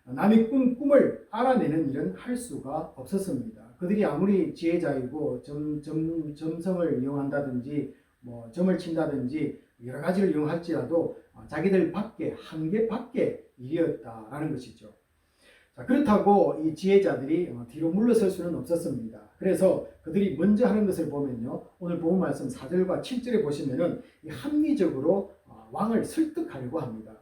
남이 꾼 꿈을 알아내는 일은 할 수가 없었습니다. 그들이 아무리 지혜자이고 점성을 이용한다든지 점을 친다든지 여러 가지를 이용할지라도 자기들 밖에 한계 밖의 일이었다라는 것이죠. 자, 그렇다고 이 지혜자들이 뒤로 물러설 수는 없었습니다. 그래서 그들이 먼저 하는 것을 보면요, 오늘 본 말씀 4절과 7절에 보시면은 합리적으로 왕을 설득하려고 합니다.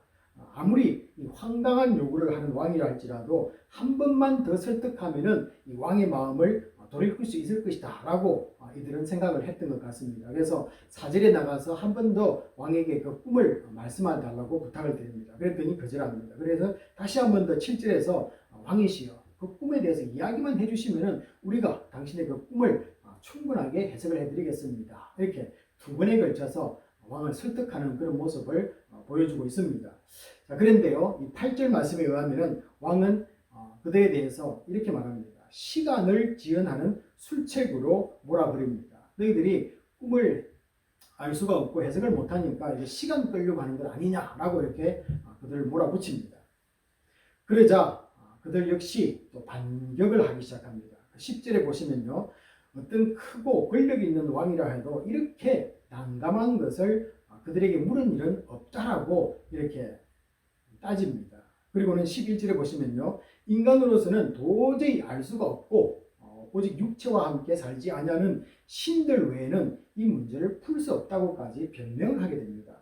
아무리 이 황당한 요구를 하는 왕이라 할지라도 한 번만 더 설득하면은 이 왕의 마음을 돌이킬 수 있을 것이다 라고 이들은 생각을 했던 것 같습니다. 그래서 4절에 나가서 한 번 더 왕에게 그 꿈을 말씀해 달라고 부탁을 드립니다. 그랬더니 거절합니다. 그래서 다시 한 번 더 7절에서 왕이시여 그 꿈에 대해서 이야기만 해주시면은 우리가 당신의 그 꿈을 충분하게 해석을 해드리겠습니다. 이렇게 두 번에 걸쳐서 왕을 설득하는 그런 모습을 보여주고 있습니다. 자, 그런데요, 이 8절 말씀에 의하면은 왕은 그들에 대해서 이렇게 말합니다. 시간을 지연하는 술책으로 몰아버립니다. 너희들이 꿈을 알 수가 없고 해석을 못하니까 이제 시간 끌려고 하는 것 아니냐라고 이렇게 그들을 몰아붙입니다. 그러자 그들 역시 또 반격을 하기 시작합니다. 10절에 보시면요, 어떤 크고 권력 있는 왕이라 해도 이렇게 난감한 것을 그들에게 물은 일은 없다라고 이렇게 따집니다. 그리고는 11절에 보시면요, 인간으로서는 도저히 알 수가 없고 오직 육체와 함께 살지 아니하는 신들 외에는 이 문제를 풀 수 없다고까지 변명을 하게 됩니다.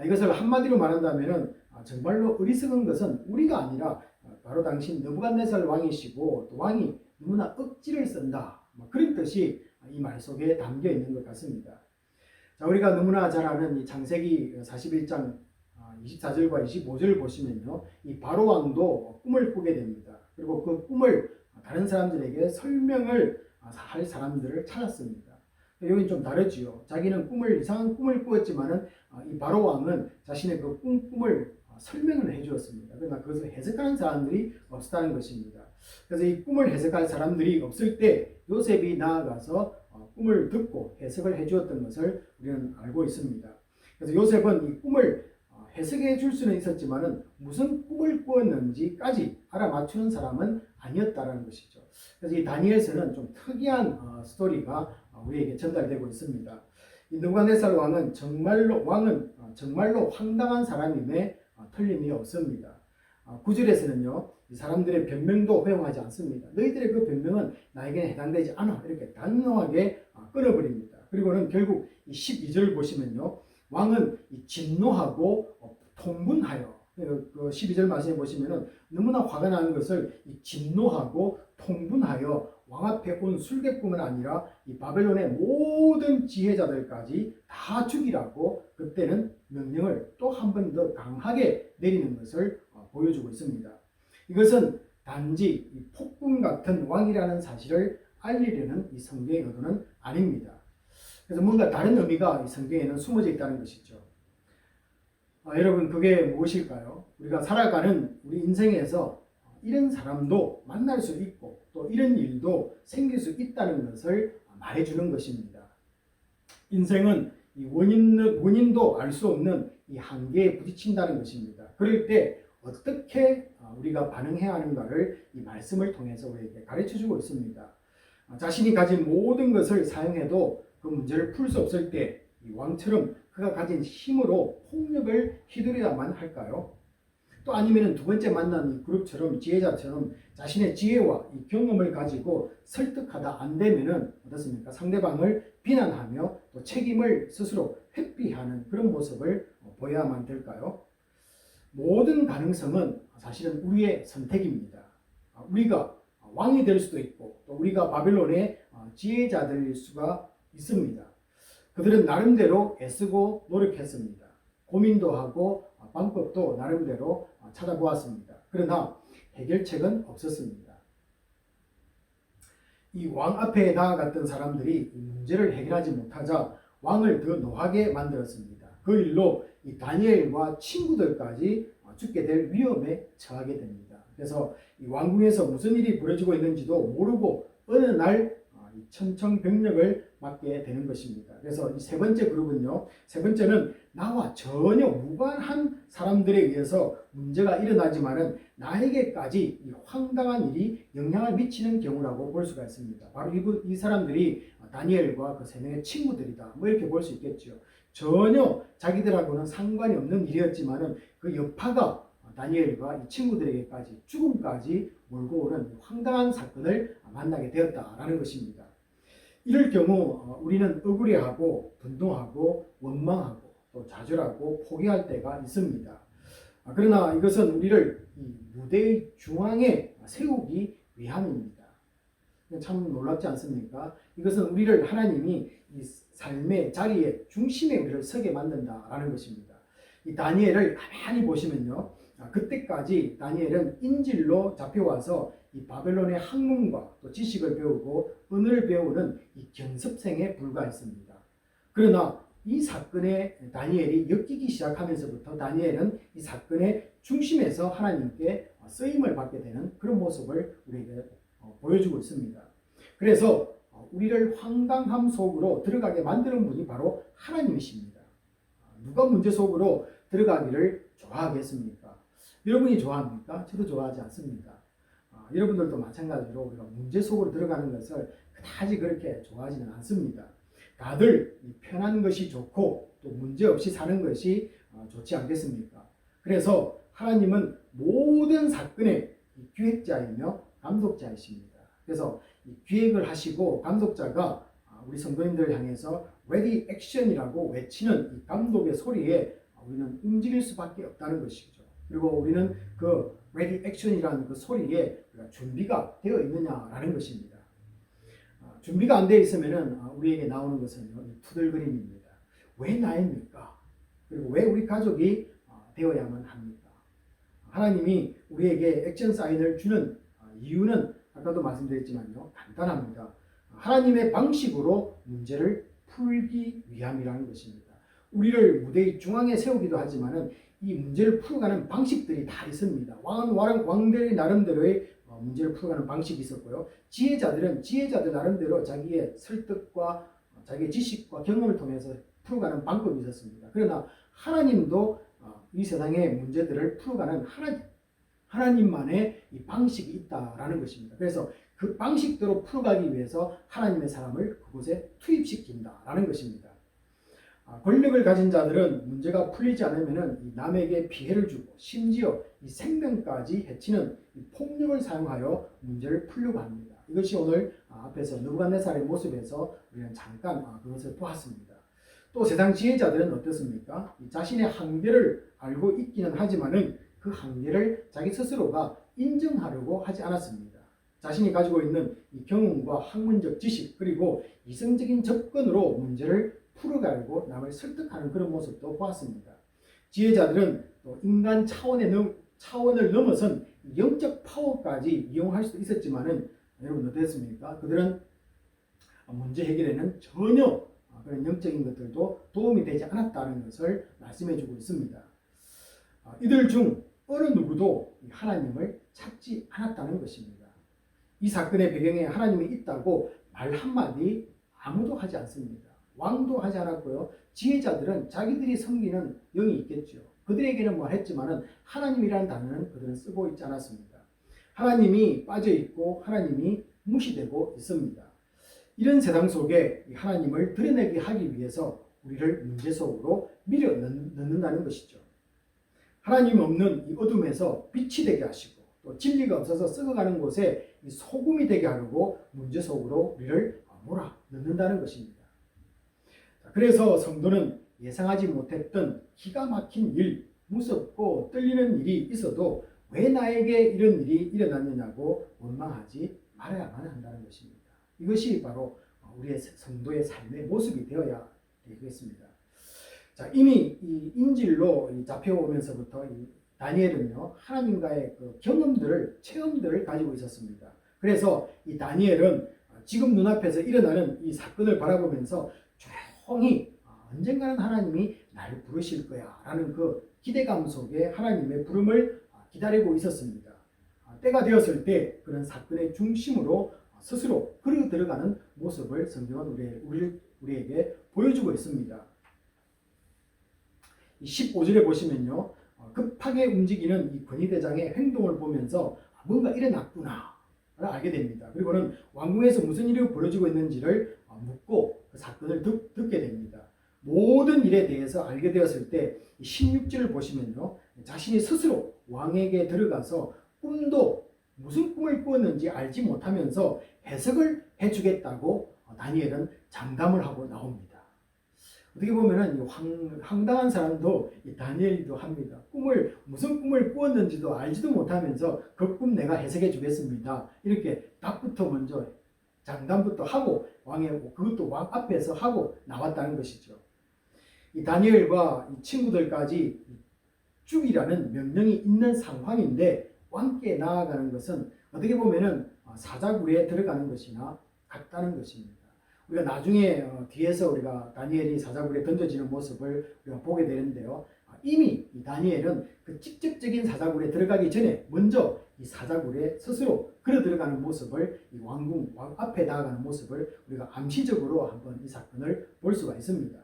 이것을 한마디로 말한다면 정말로 어리석은 것은 우리가 아니라 바로 당신 느부갓네살 왕이시고 또 왕이 너무나 억지를 쓴다, 그런 뜻이 이 말 속에 담겨 있는 것 같습니다. 자, 우리가 너무나 잘 아는 이 창세기 41장 24절과 25절을 보시면요, 이 바로 왕도 꿈을 꾸게 됩니다. 그리고 그 꿈을 다른 사람들에게 설명을 할 사람들을 찾았습니다. 여긴 좀 다르지요. 자기는 이상한 꿈을 꾸었지만은 이 바로 왕은 자신의 그 꿈을 설명을 해주었습니다. 그러나 그것을 해석하는 사람들이 없었다는 것입니다. 그래서 이 꿈을 해석할 사람들이 없을 때 요셉이 나아가서 꿈을 듣고 해석을 해주었던 것을 우리는 알고 있습니다. 그래서 요셉은 이 꿈을 해석해 줄 수는 있었지만은 무슨 꿈을 꾸었는지까지 알아맞추는 사람은 아니었다는 것이죠. 그래서 이 다니엘서는 좀 특이한 스토리가 우리에게 전달되고 있습니다. 이 느부갓네살 왕은 정말로 황당한 사람임에 틀림이 없습니다. 9절에서는요, 이 사람들의 변명도 허용하지 않습니다. 너희들의 그 변명은 나에게는 해당되지 않아. 이렇게 단호하게 끊어버립니다. 그리고는 결국 이 12절을 보시면요, 왕은 진노하고 통분하여, 그 12절 말씀에 보시면은 너무나 화가 나는 것을 이 진노하고 통분하여 왕 앞에 온 술객뿐만 아니라 이 바벨론의 모든 지혜자들까지 다 죽이라고 그때는 명령을 또 한 번 더 강하게 내리는 것을 보여주고 있습니다. 이것은 단지 이 폭군 같은 왕이라는 사실을 알리려는 이 성경의 의도는 아닙니다. 그래서 뭔가 다른 의미가 이 성경에는 숨어져 있다는 것이죠. 여러분, 그게 무엇일까요? 우리가 살아가는 우리 인생에서 이런 사람도 만날 수 있고 또 이런 일도 생길 수 있다는 것을 말해주는 것입니다. 인생은 이 원인도 알 수 없는 이 한계에 부딪힌다는 것입니다. 그럴 때 어떻게 우리가 반응해야 하는가를 이 말씀을 통해서 우리에게 가르쳐주고 있습니다. 자신이 가진 모든 것을 사용해도 그 문제를 풀 수 없을 때 이 왕처럼 그가 가진 힘으로 폭력을 휘두르야만 할까요? 또 아니면 두 번째 만난 이 그룹처럼 지혜자처럼 자신의 지혜와 이 경험을 가지고 설득하다 안 되면은 어떻습니까? 상대방을 비난하며 또 책임을 스스로 회피하는 그런 모습을 보여야만 될까요? 모든 가능성은 사실은 우리의 선택입니다. 우리가 왕이 될 수도 있고 또 우리가 바벨론의 지혜자들일 수가 있습니다. 그들은 나름대로 애쓰고 노력했습니다. 고민도 하고 방법도 나름대로 찾아보았습니다. 그러나 해결책은 없었습니다. 이 왕 앞에 나아갔던 사람들이 이 문제를 해결하지 못하자 왕을 더 노하게 만들었습니다. 그 일로 이 다니엘과 친구들까지 죽게 될 위험에 처하게 됩니다. 그래서 이 왕궁에서 무슨 일이 벌어지고 있는지도 모르고 어느 날 천청병력을 맡게 되는 것입니다. 그래서 이 세 번째 그룹은요, 세 번째는 나와 전혀 무관한 사람들에 의해서 문제가 일어나지만은 나에게까지 이 황당한 일이 영향을 미치는 경우라고 볼 수가 있습니다. 바로 이 사람들이 다니엘과 그 세 명의 친구들이다. 뭐 이렇게 볼 수 있겠죠. 전혀 자기들하고는 상관이 없는 일이었지만은 그 여파가 다니엘과 이 친구들에게까지 죽음까지 몰고 오는 황당한 사건을 만나게 되었다라는 것입니다. 이럴 경우 우리는 억울해하고 분노하고 원망하고 또 좌절하고 포기할 때가 있습니다. 그러나 이것은 우리를 이 무대의 중앙에 세우기 위함입니다. 참 놀랍지 않습니까? 이것은 우리를 하나님이 이 삶의 자리에 중심에 우리를 서게 만든다라는 것입니다. 이 다니엘을 가만히 보시면요, 그때까지 다니엘은 인질로 잡혀와서 이 바벨론의 학문과 또 지식을 배우고 언어를 배우는 이 경습생에 불과했습니다. 그러나 이 사건에 다니엘이 엮이기 시작하면서부터 다니엘은 이 사건의 중심에서 하나님께 쓰임을 받게 되는 그런 모습을 우리에게 보여주고 있습니다. 그래서 우리를 황당함 속으로 들어가게 만드는 분이 바로 하나님이십니다. 누가 문제 속으로 들어가기를 좋아하겠습니까? 여러분이 좋아합니까? 저도 좋아하지 않습니다. 여러분들도 마찬가지로 우리가 문제 속으로 들어가는 것을 그다지 그렇게 좋아하지는 않습니다. 다들 편한 것이 좋고 또 문제 없이 사는 것이 좋지 않겠습니까? 그래서 하나님은 모든 사건의 기획자이며 감독자이십니다. 그래서 이 기획을 하시고 감독자가 우리 성도님들을 향해서 Ready Action이라고 외치는 이 감독의 소리에 우리는 움직일 수밖에 없다는 것이죠. 그리고 우리는 그 Ready Action이라는 그 소리에 준비가 되어 있느냐라는 것입니다. 준비가 안 되어 있으면은 우리에게 나오는 것은 투덜거림입니다. 왜 나입니까? 그리고 왜 우리 가족이 되어야만 합니까? 하나님이 우리에게 액션 사인을 주는 이유는 아까도 말씀드렸지만요, 간단합니다. 하나님의 방식으로 문제를 풀기 위함이라는 것입니다. 우리를 무대의 중앙에 세우기도 하지만은 이 문제를 풀어가는 방식들이 다 있습니다. 왕들의 나름대로의 문제를 풀어가는 방식이 있었고요. 지혜자들 나름대로 자기의 설득과 자기의 지식과 경험을 통해서 풀어가는 방법이 있었습니다. 그러나 하나님도 이 세상의 문제들을 풀어가는 하나님만의 이 방식이 있다라는 것입니다. 그래서 그 방식대로 풀어가기 위해서 하나님의 사람을 그곳에 투입시킨다라는 것입니다. 권력을 가진 자들은 문제가 풀리지 않으면 남에게 피해를 주고 심지어 이 생명까지 해치는 이 폭력을 사용하여 문제를 풀려고 합니다. 이것이 오늘 앞에서 느부갓네살의 모습에서 우리는 잠깐 그것을 보았습니다. 또 세상 지혜자들은 어떻습니까? 자신의 한계를 알고 있기는 하지만은 그 한계를 자기 스스로가 인정하려고 하지 않았습니다. 자신이 가지고 있는 이 경험과 학문적 지식 그리고 이성적인 접근으로 문제를 풀어가고 남을 설득하는 그런 모습도 보았습니다. 지혜자들은 또 인간 차원을 넘어선 영적 파워까지 이용할 수도 있었지만은 여러분 어땠습니까? 그들은 문제 해결에는 전혀 그런 영적인 것들도 도움이 되지 않았다는 것을 말씀해 주고 있습니다. 이들 중 어느 누구도 하나님을 찾지 않았다는 것입니다. 이 사건의 배경에 하나님이 있다고 말 한마디 아무도 하지 않습니다. 왕도 하지 않았고요. 지혜자들은 자기들이 섬기는 영이 있겠죠. 그들에게는 말했지만은 하나님이라는 단어는 그들은 쓰고 있지 않았습니다. 하나님이 빠져 있고 하나님이 무시되고 있습니다. 이런 세상 속에 하나님을 드러내게 하기 위해서 우리를 문제 속으로 밀어 넣는다는 것이죠. 하나님 없는 이 어둠에서 빛이 되게 하시고 또 진리가 없어서 썩어가는 곳에 이 소금이 되게 하려고 문제 속으로 우리를 몰아 넣는다는 것입니다. 그래서 성도는 예상하지 못했던 기가 막힌 일, 무섭고 떨리는 일이 있어도 왜 나에게 이런 일이 일어났느냐고 원망하지 말아야만 한다는 것입니다. 이것이 바로 우리의 성도의 삶의 모습이 되어야 되겠습니다. 자, 이미 이 인질로 잡혀오면서부터 이 다니엘은요, 하나님과의 그 경험들을, 체험들을 가지고 있었습니다. 그래서 이 다니엘은 지금 눈앞에서 일어나는 이 사건을 바라보면서 조용히 언젠가는 하나님이 나를 부르실 거야 라는 그 기대감 속에 하나님의 부름을 기다리고 있었습니다. 때가 되었을 때 그런 사건의 중심으로 스스로 걸어 들어가는 모습을 성경은 우리에게 보여주고 있습니다. 15절에 보시면요, 급하게 움직이는 이 권위대장의 행동을 보면서 뭔가 일어났구나 를 알게 됩니다. 그리고는 왕궁에서 무슨 일이 벌어지고 있는지를 묻고 그 사건을 듣게 됩니다. 모든 일에 대해서 알게 되었을 때 16절을 보시면요, 자신이 스스로 왕에게 들어가서 꿈도 무슨 꿈을 꾸었는지 알지 못하면서 해석을 해주겠다고 다니엘은 장담을 하고 나옵니다. 어떻게 보면은 황당한 사람도 이 다니엘도 합니다. 무슨 꿈을 꾸었는지도 알지도 못하면서 그 꿈 내가 해석해 주겠습니다. 이렇게 답부터 먼저 장담부터 하고 그것도 왕 앞에서 하고 나왔다는 것이죠. 이 다니엘과 이 친구들까지 죽이라는 명령이 있는 상황인데 왕께 나아가는 것은 어떻게 보면은 사자굴에 들어가는 것이나 같다는 것입니다. 우리가 나중에 뒤에서 우리가 다니엘이 사자굴에 던져지는 모습을 우리가 보게 되는데요. 이미 이 다니엘은 그 직접적인 사자굴에 들어가기 전에 먼저 이 사자굴에 스스로 걸어 들어가는 모습을 이 왕 앞에 나아가는 모습을 우리가 암시적으로 한번 이 사건을 볼 수가 있습니다.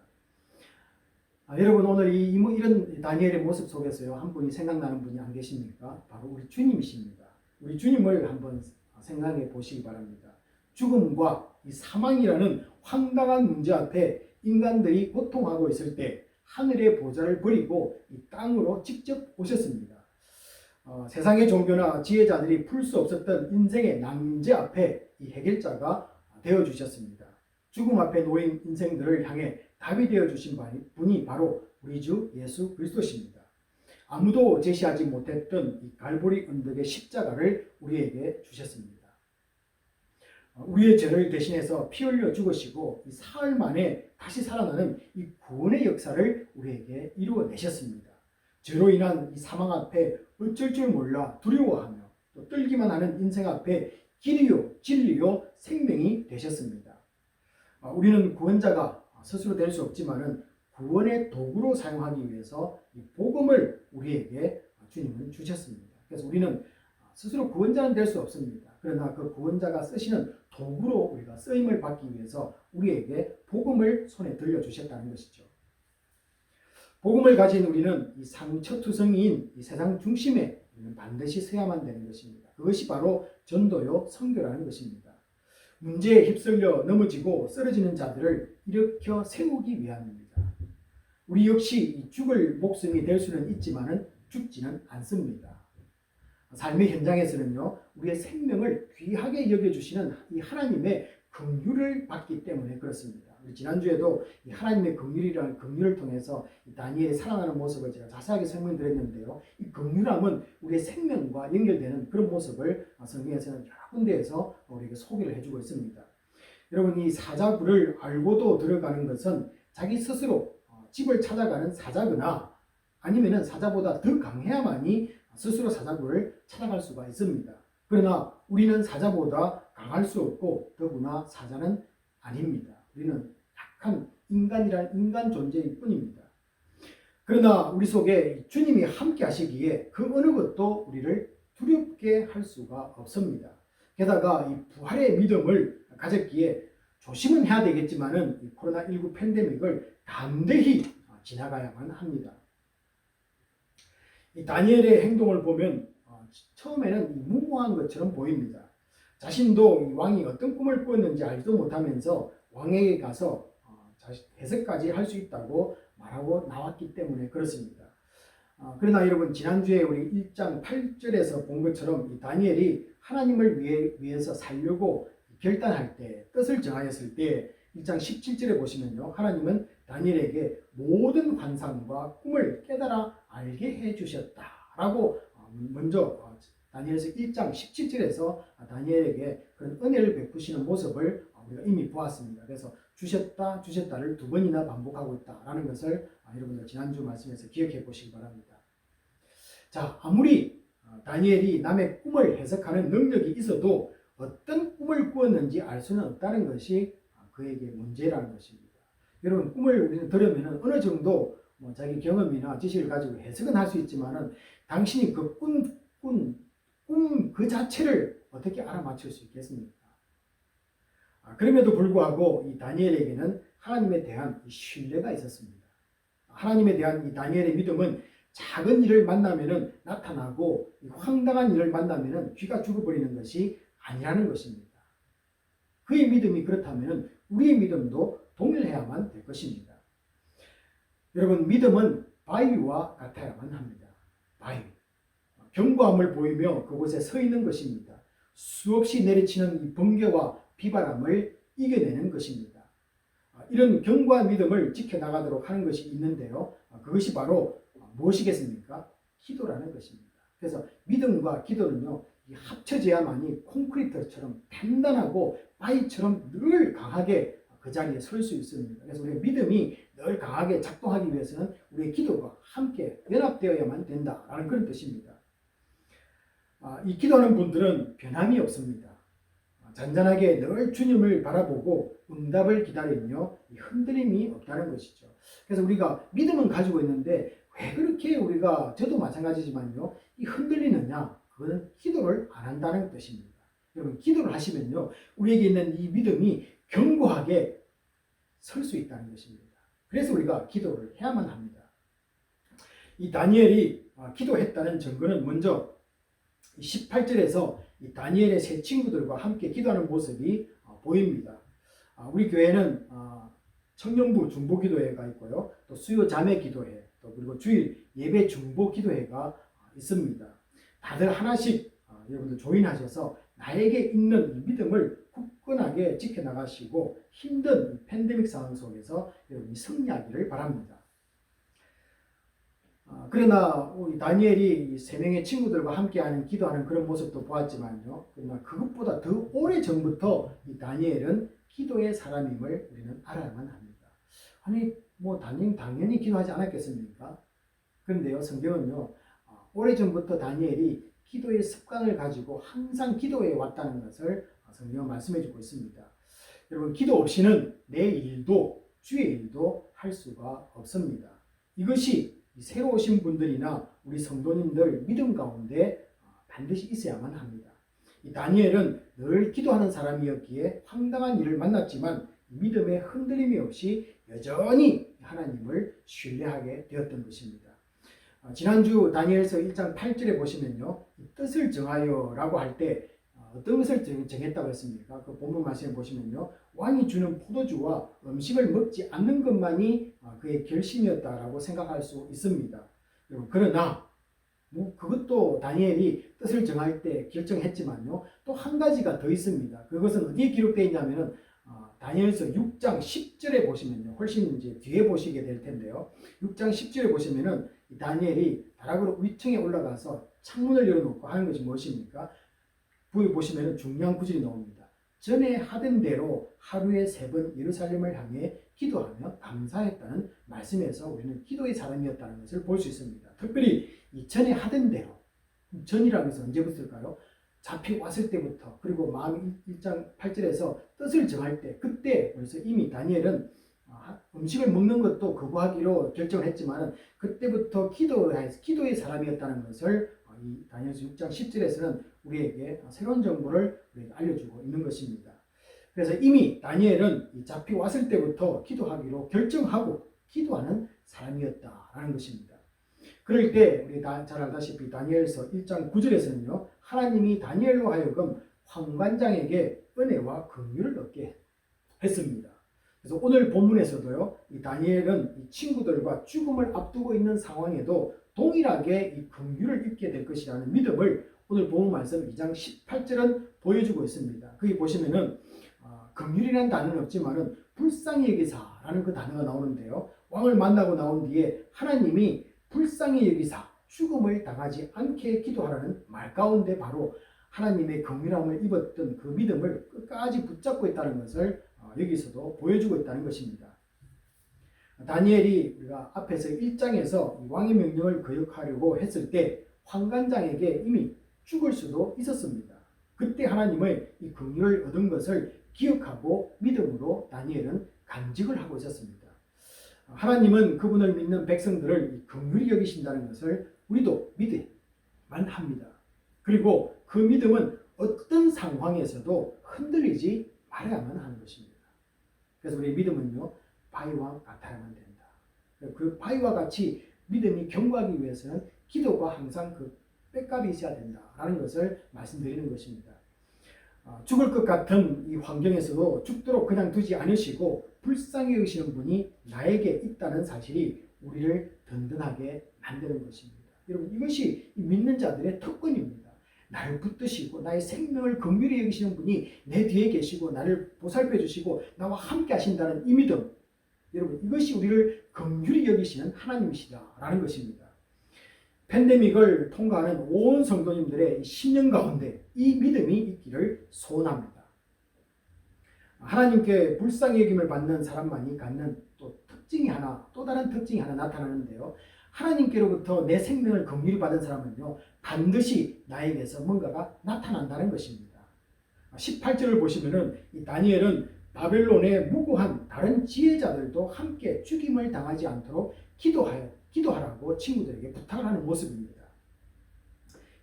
여러분 오늘 이런 다니엘의 모습 속에서요, 한 분이 생각나는 분이 안 계십니까? 바로 우리 주님이십니다. 우리 주님을 한번 생각해 보시기 바랍니다. 죽음과 이 사망이라는 황당한 문제 앞에 인간들이 고통하고 있을 때 하늘의 보좌를 버리고 이 땅으로 직접 오셨습니다. 세상의 종교나 지혜자들이 풀 수 없었던 인생의 난제 앞에 이 해결자가 되어주셨습니다. 죽음 앞에 놓인 인생들을 향해 답이 되어주신 분이 바로 우리 주 예수 그리스도십니다. 아무도 제시하지 못했던 이 갈보리 언덕의 십자가를 우리에게 주셨습니다. 우리의 죄를 대신해서 피 흘려 죽으시고 이 사흘 만에 다시 살아나는 이 구원의 역사를 우리에게 이루어내셨습니다. 죄로 인한 이 사망 앞에 어쩔 줄 몰라 두려워하며 또 떨기만 하는 인생 앞에 길이요 진리요 생명이 되셨습니다. 우리는 구원자가 스스로 될 수 없지만은 구원의 도구로 사용하기 위해서 이 복음을 우리에게 주님은 주셨습니다. 그래서 우리는 스스로 구원자는 될 수 없습니다. 그러나 그 구원자가 쓰시는 도구로 우리가 쓰임을 받기 위해서 우리에게 복음을 손에 들려주셨다는 것이죠. 복음을 가진 우리는 이 상처투성이인 이 세상 중심에 반드시 서야만 되는 것입니다. 그것이 바로 전도요 선교라는 것입니다. 문제에 휩쓸려 넘어지고 쓰러지는 자들을 일으켜 세우기 위함입니다. 우리 역시 죽을 목숨이 될 수는 있지만은 죽지는 않습니다. 삶의 현장에서는요, 우리의 생명을 귀하게 여겨주시는 이 하나님의 긍휼을 받기 때문에 그렇습니다. 우리 지난주에도 이 하나님의 긍휼이라는 긍휼을 통해서 이 다니엘의 살아나는 모습을 제가 자세하게 설명드렸는데요. 이 긍휼함은 우리의 생명과 연결되는 그런 모습을 성경에서는 여러 군데에서 우리에게 소개를 해주고 있습니다. 여러분, 이 사자굴을 알고도 들어가는 것은 자기 스스로 집을 찾아가는 사자거나 아니면은 사자보다 더 강해야만이 스스로 사자굴을 찾아갈 수가 있습니다. 그러나 우리는 사자보다 강할 수 없고 더구나 사자는 아닙니다. 우리는 약한 인간이란 인간 존재일 뿐입니다. 그러나 우리 속에 주님이 함께 하시기에 그 어느 것도 우리를 두렵게 할 수가 없습니다. 게다가 이 부활의 믿음을 가졌기에 조심은 해야 되겠지만은 이 코로나19 팬데믹을 담대히 지나가야만 합니다. 이 다니엘의 행동을 보면 처음에는 무모한 것처럼 보입니다. 자신도 이 왕이 어떤 꿈을 꾸었는지 알지도 못하면서 왕에게 가서 해석까지 할 수 있다고 말하고 나왔기 때문에 그렇습니다. 그러나 여러분, 지난주에 우리 1장 8절에서 본 것처럼 이 다니엘이 하나님을 위해서 살려고 결단할 때, 뜻을 정하였을 때 1장 17절에 보시면요, 하나님은 다니엘에게 모든 환상과 꿈을 깨달아 알게 해주셨다라고 먼저 다니엘서 1장 17절에서 다니엘에게 그런 은혜를 베푸시는 모습을 우리가 이미 보았습니다. 그래서 주셨다를 두 번이나 반복하고 있다라는 것을 여러분들 지난주 말씀에서 기억해 보시기 바랍니다. 자, 아무리 다니엘이 남의 꿈을 해석하는 능력이 있어도 어떤 꿈을 꾸었는지 알 수는 없다는 것이 그에게 문제라는 것입니다. 여러분, 꿈을 우리는 들으면 어느 정도 자기 경험이나 지식을 가지고 해석은 할 수 있지만은 당신이 그 꿈 그 자체를 어떻게 알아맞힐 수 있겠습니까? 그럼에도 불구하고 이 다니엘에게는 하나님에 대한 신뢰가 있었습니다. 하나님에 대한 이 다니엘의 믿음은 작은 일을 만나면은 나타나고 황당한 일을 만나면은 귀가 죽어버리는 것이 아니라는 것입니다. 그의 믿음이 그렇다면 우리의 믿음도 동일해야만 될 것입니다. 여러분, 믿음은 바위와 같아야만 합니다. 바위. 견고함을 보이며 그곳에 서 있는 것입니다. 수없이 내리치는 이 번개와 비바람을 이겨내는 것입니다. 이런 견고한 믿음을 지켜나가도록 하는 것이 있는데요. 그것이 바로 무엇이겠습니까? 기도라는 것입니다. 그래서 믿음과 기도는요, 합쳐져야만이 콘크리트처럼 단단하고 바위처럼 늘 강하게 그 자리에 설 수 있습니다. 그래서 우리의 믿음이 늘 강하게 작동하기 위해서는 우리의 기도가 함께 연합되어야만 된다라는 그런 뜻입니다. 이 기도하는 분들은 변함이 없습니다. 잔잔하게 늘 주님을 바라보고 응답을 기다리며 흔들림이 없다는 것이죠. 그래서 우리가 믿음은 가지고 있는데 왜 그렇게 우리가, 저도 마찬가지지만요, 이 흔들리느냐? 그거는 기도를 안 한다는 뜻입니다. 여러분, 기도를 하시면요, 우리에게 있는 이 믿음이 견고하게 설 수 있다는 것입니다. 그래서 우리가 기도를 해야만 합니다. 이 다니엘이 기도했다는 증거는 먼저 18절에서 이 다니엘의 세 친구들과 함께 기도하는 모습이 보입니다. 우리 교회는 청년부 중보 기도회가 있고요, 또 수요 자매 기도회, 또 그리고 주일 예배 중보 기도회가 있습니다. 다들 하나씩 여러분들 조인하셔서 나에게 있는 믿음을 굳건하게 지켜나가시고 힘든 팬데믹 상황 속에서 여러분이 승리하기를 바랍니다. 그러나 우리 다니엘이 세 명의 친구들과 함께하는 기도하는 그런 모습도 보았지만요, 그러나 그것보다 더 오래 전부터 이 다니엘은 기도의 사람임을 우리는 알아야만 합니다. 아니, 당연히 기도하지 않았겠습니까? 그런데요, 성경은요, 오래 전부터 다니엘이 기도의 습관을 가지고 항상 기도해 왔다는 것을 성경은 말씀해 주고 있습니다. 여러분, 기도 없이는 내 일도 주의 일도 할 수가 없습니다. 이것이 새로 오신 분들이나 우리 성도님들 믿음 가운데 반드시 있어야만 합니다. 이 다니엘은 늘 기도하는 사람이었기에 황당한 일을 만났지만 믿음의 흔들림이 없이 여전히 하나님을 신뢰하게 되었던 것입니다. 지난주 다니엘서 1장 8절에 보시면요, 뜻을 정하여 라고 할 때 어떤 것을 정했다고 했습니까? 그 본문 말씀에 보시면요, 왕이 주는 포도주와 음식을 먹지 않는 것만이 그의 결심이었다라고 생각할 수 있습니다. 그러나 그것도 다니엘이 뜻을 정할 때 결정했지만요, 또 한 가지가 더 있습니다. 그것은 어디에 기록되어 있냐면은 다니엘서 6장 10절에 보시면요, 훨씬 이제 뒤에 보시게 될 텐데요, 6장 10절에 보시면은 다니엘이 다락으로 위층에 올라가서 창문을 열어놓고 하는 것이 무엇입니까? 부에 보시면은 중요한 구절이 나옵니다. 전에 하던 대로 하루에 3번 예루살렘을 향해 기도하며 감사했다는 말씀에서 우리는 기도의 사람이었다는 것을 볼 수 있습니다. 특별히 이 전에 하던 대로, 전이라는 것은 언제부터일까요? 잡혀왔을 때부터, 그리고 마음 1장 8절에서 뜻을 정할 때, 그때 벌써 이미 다니엘은 음식을 먹는 것도 거부하기로 결정을 했지만 그때부터 기도의 사람이었다는 것을 이 다니엘서 6장 10절에서는 우리에게 새로운 정보를 우리에게 알려주고 있는 것입니다. 그래서 이미 다니엘은 잡혀왔을 때부터 기도하기로 결정하고 기도하는 사람이었다라는 것입니다. 그럴 때 우리 잘 알다시피 다니엘서 1장 9절에서는요, 하나님이 다니엘로 하여금 황관장에게 은혜와 긍휼을 얻게 했습니다. 그래서 오늘 본문에서도요, 이 다니엘은 이 친구들과 죽음을 앞두고 있는 상황에도 동일하게 이 긍휼을 입게 될 것이라는 믿음을 오늘 본문 말씀 2장 18절은 보여주고 있습니다. 거기 보시면은 긍휼이라는 단어는 없지만은 불쌍히 여기사라는 그 단어가 나오는데요, 왕을 만나고 나온 뒤에 하나님이 불쌍히 여기사 죽음을 당하지 않게 기도하라는 말 가운데 바로 하나님의 긍휼함을 입었던 그 믿음을 끝까지 붙잡고 있다는 것을 여기서도 보여주고 있다는 것입니다. 다니엘이 우리가 앞에서 1장에서 왕의 명령을 거역하려고 했을 때 황관장에게 이미 죽을 수도 있었습니다. 그때 하나님의 이 긍휼을 얻은 것을 기억하고 믿음으로 다니엘은 간직을 하고 있었습니다. 하나님은 그분을 믿는 백성들을 긍휼히 여기신다는 것을 우리도 믿어야만 합니다. 그리고 그 믿음은 어떤 상황에서도 흔들리지 말아야만 하는 것입니다. 그래서 우리의 믿음은요, 바위와 같아야만 된다. 그 바위와 같이 믿음이 견고하기 위해서는 기도가 항상 그 백갑이 있어야 된다라는 것을 말씀드리는 것입니다. 죽을 것 같은 이 환경에서도 죽도록 그냥 두지 않으시고 불쌍히 여기시는 분이 나에게 있다는 사실이 우리를 든든하게 만드는 것입니다. 여러분, 이것이 믿는 자들의 특권입니다. 나를 붙드시고 나의 생명을 긍휼히 여기시는 분이 내 뒤에 계시고 나를 보살펴 주시고 나와 함께 하신다는 이 믿음, 여러분, 이것이 우리를 긍휼히 여기시는 하나님이시다라는 것입니다. 팬데믹을 통과하는 온 성도님들의 10년 가운데 이 믿음이 있기를 소원합니다. 하나님께 불쌍히 여김을 받는 사람만이 갖는 또 다른 특징이 하나 나타나는데요, 하나님께로부터 내 생명을 긍휼히 받은 사람은요, 반드시 나에게서 뭔가가 나타난다는 것입니다. 18절을 보시면은 이 다니엘은 바벨론의 무고한 다른 지혜자들도 함께 죽임을 당하지 않도록 기도하라고 친구들에게 부탁을 하는 모습입니다.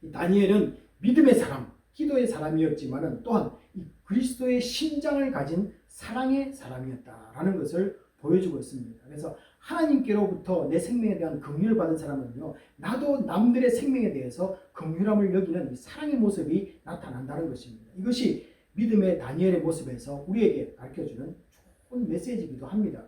이 다니엘은 믿음의 사람, 기도의 사람이었지만 또한 이 그리스도의 심장을 가진 사랑의 사람이었다라는 것을 보여주고 있습니다. 그래서 하나님께로부터 내 생명에 대한 긍휼을 받은 사람은요, 나도 남들의 생명에 대해서 긍휼함을 여기는 이 사랑의 모습이 나타난다는 것입니다. 이것이 믿음의 다니엘의 모습에서 우리에게 가르쳐주는 좋은 메시지이기도 합니다.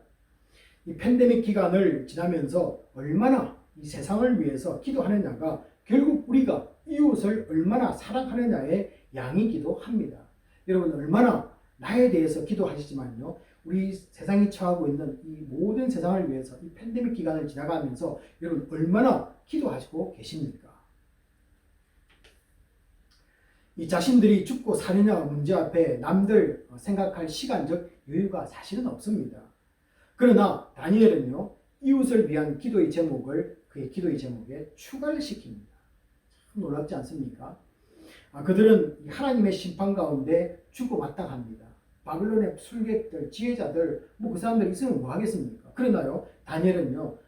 이 팬데믹 기간을 지나면서 얼마나 이 세상을 위해서 기도하느냐가 결국 우리가 이웃을 얼마나 사랑하느냐의 양이기도 합니다. 여러분, 얼마나 나에 대해서 기도하시지만요, 우리 세상이 처하고 있는 이 모든 세상을 위해서 이 팬데믹 기간을 지나가면서 여러분 얼마나 기도하시고 계십니까? 이 자신들이 죽고 사느냐 문제 앞에 남들 생각할 시간적 여유가 사실은 없습니다. 그러나 다니엘은요, 이웃을 위한 기도의 제목을 그의 기도의 제목에 추가를 시킵니다. 참 놀랍지 않습니까? 그들은 하나님의 심판 가운데 죽어마땅합니다. 바빌론의 술객들, 지혜자들, 뭐 그 사람들 있으면 뭐 하겠습니까? 그러나요, 다니엘은요,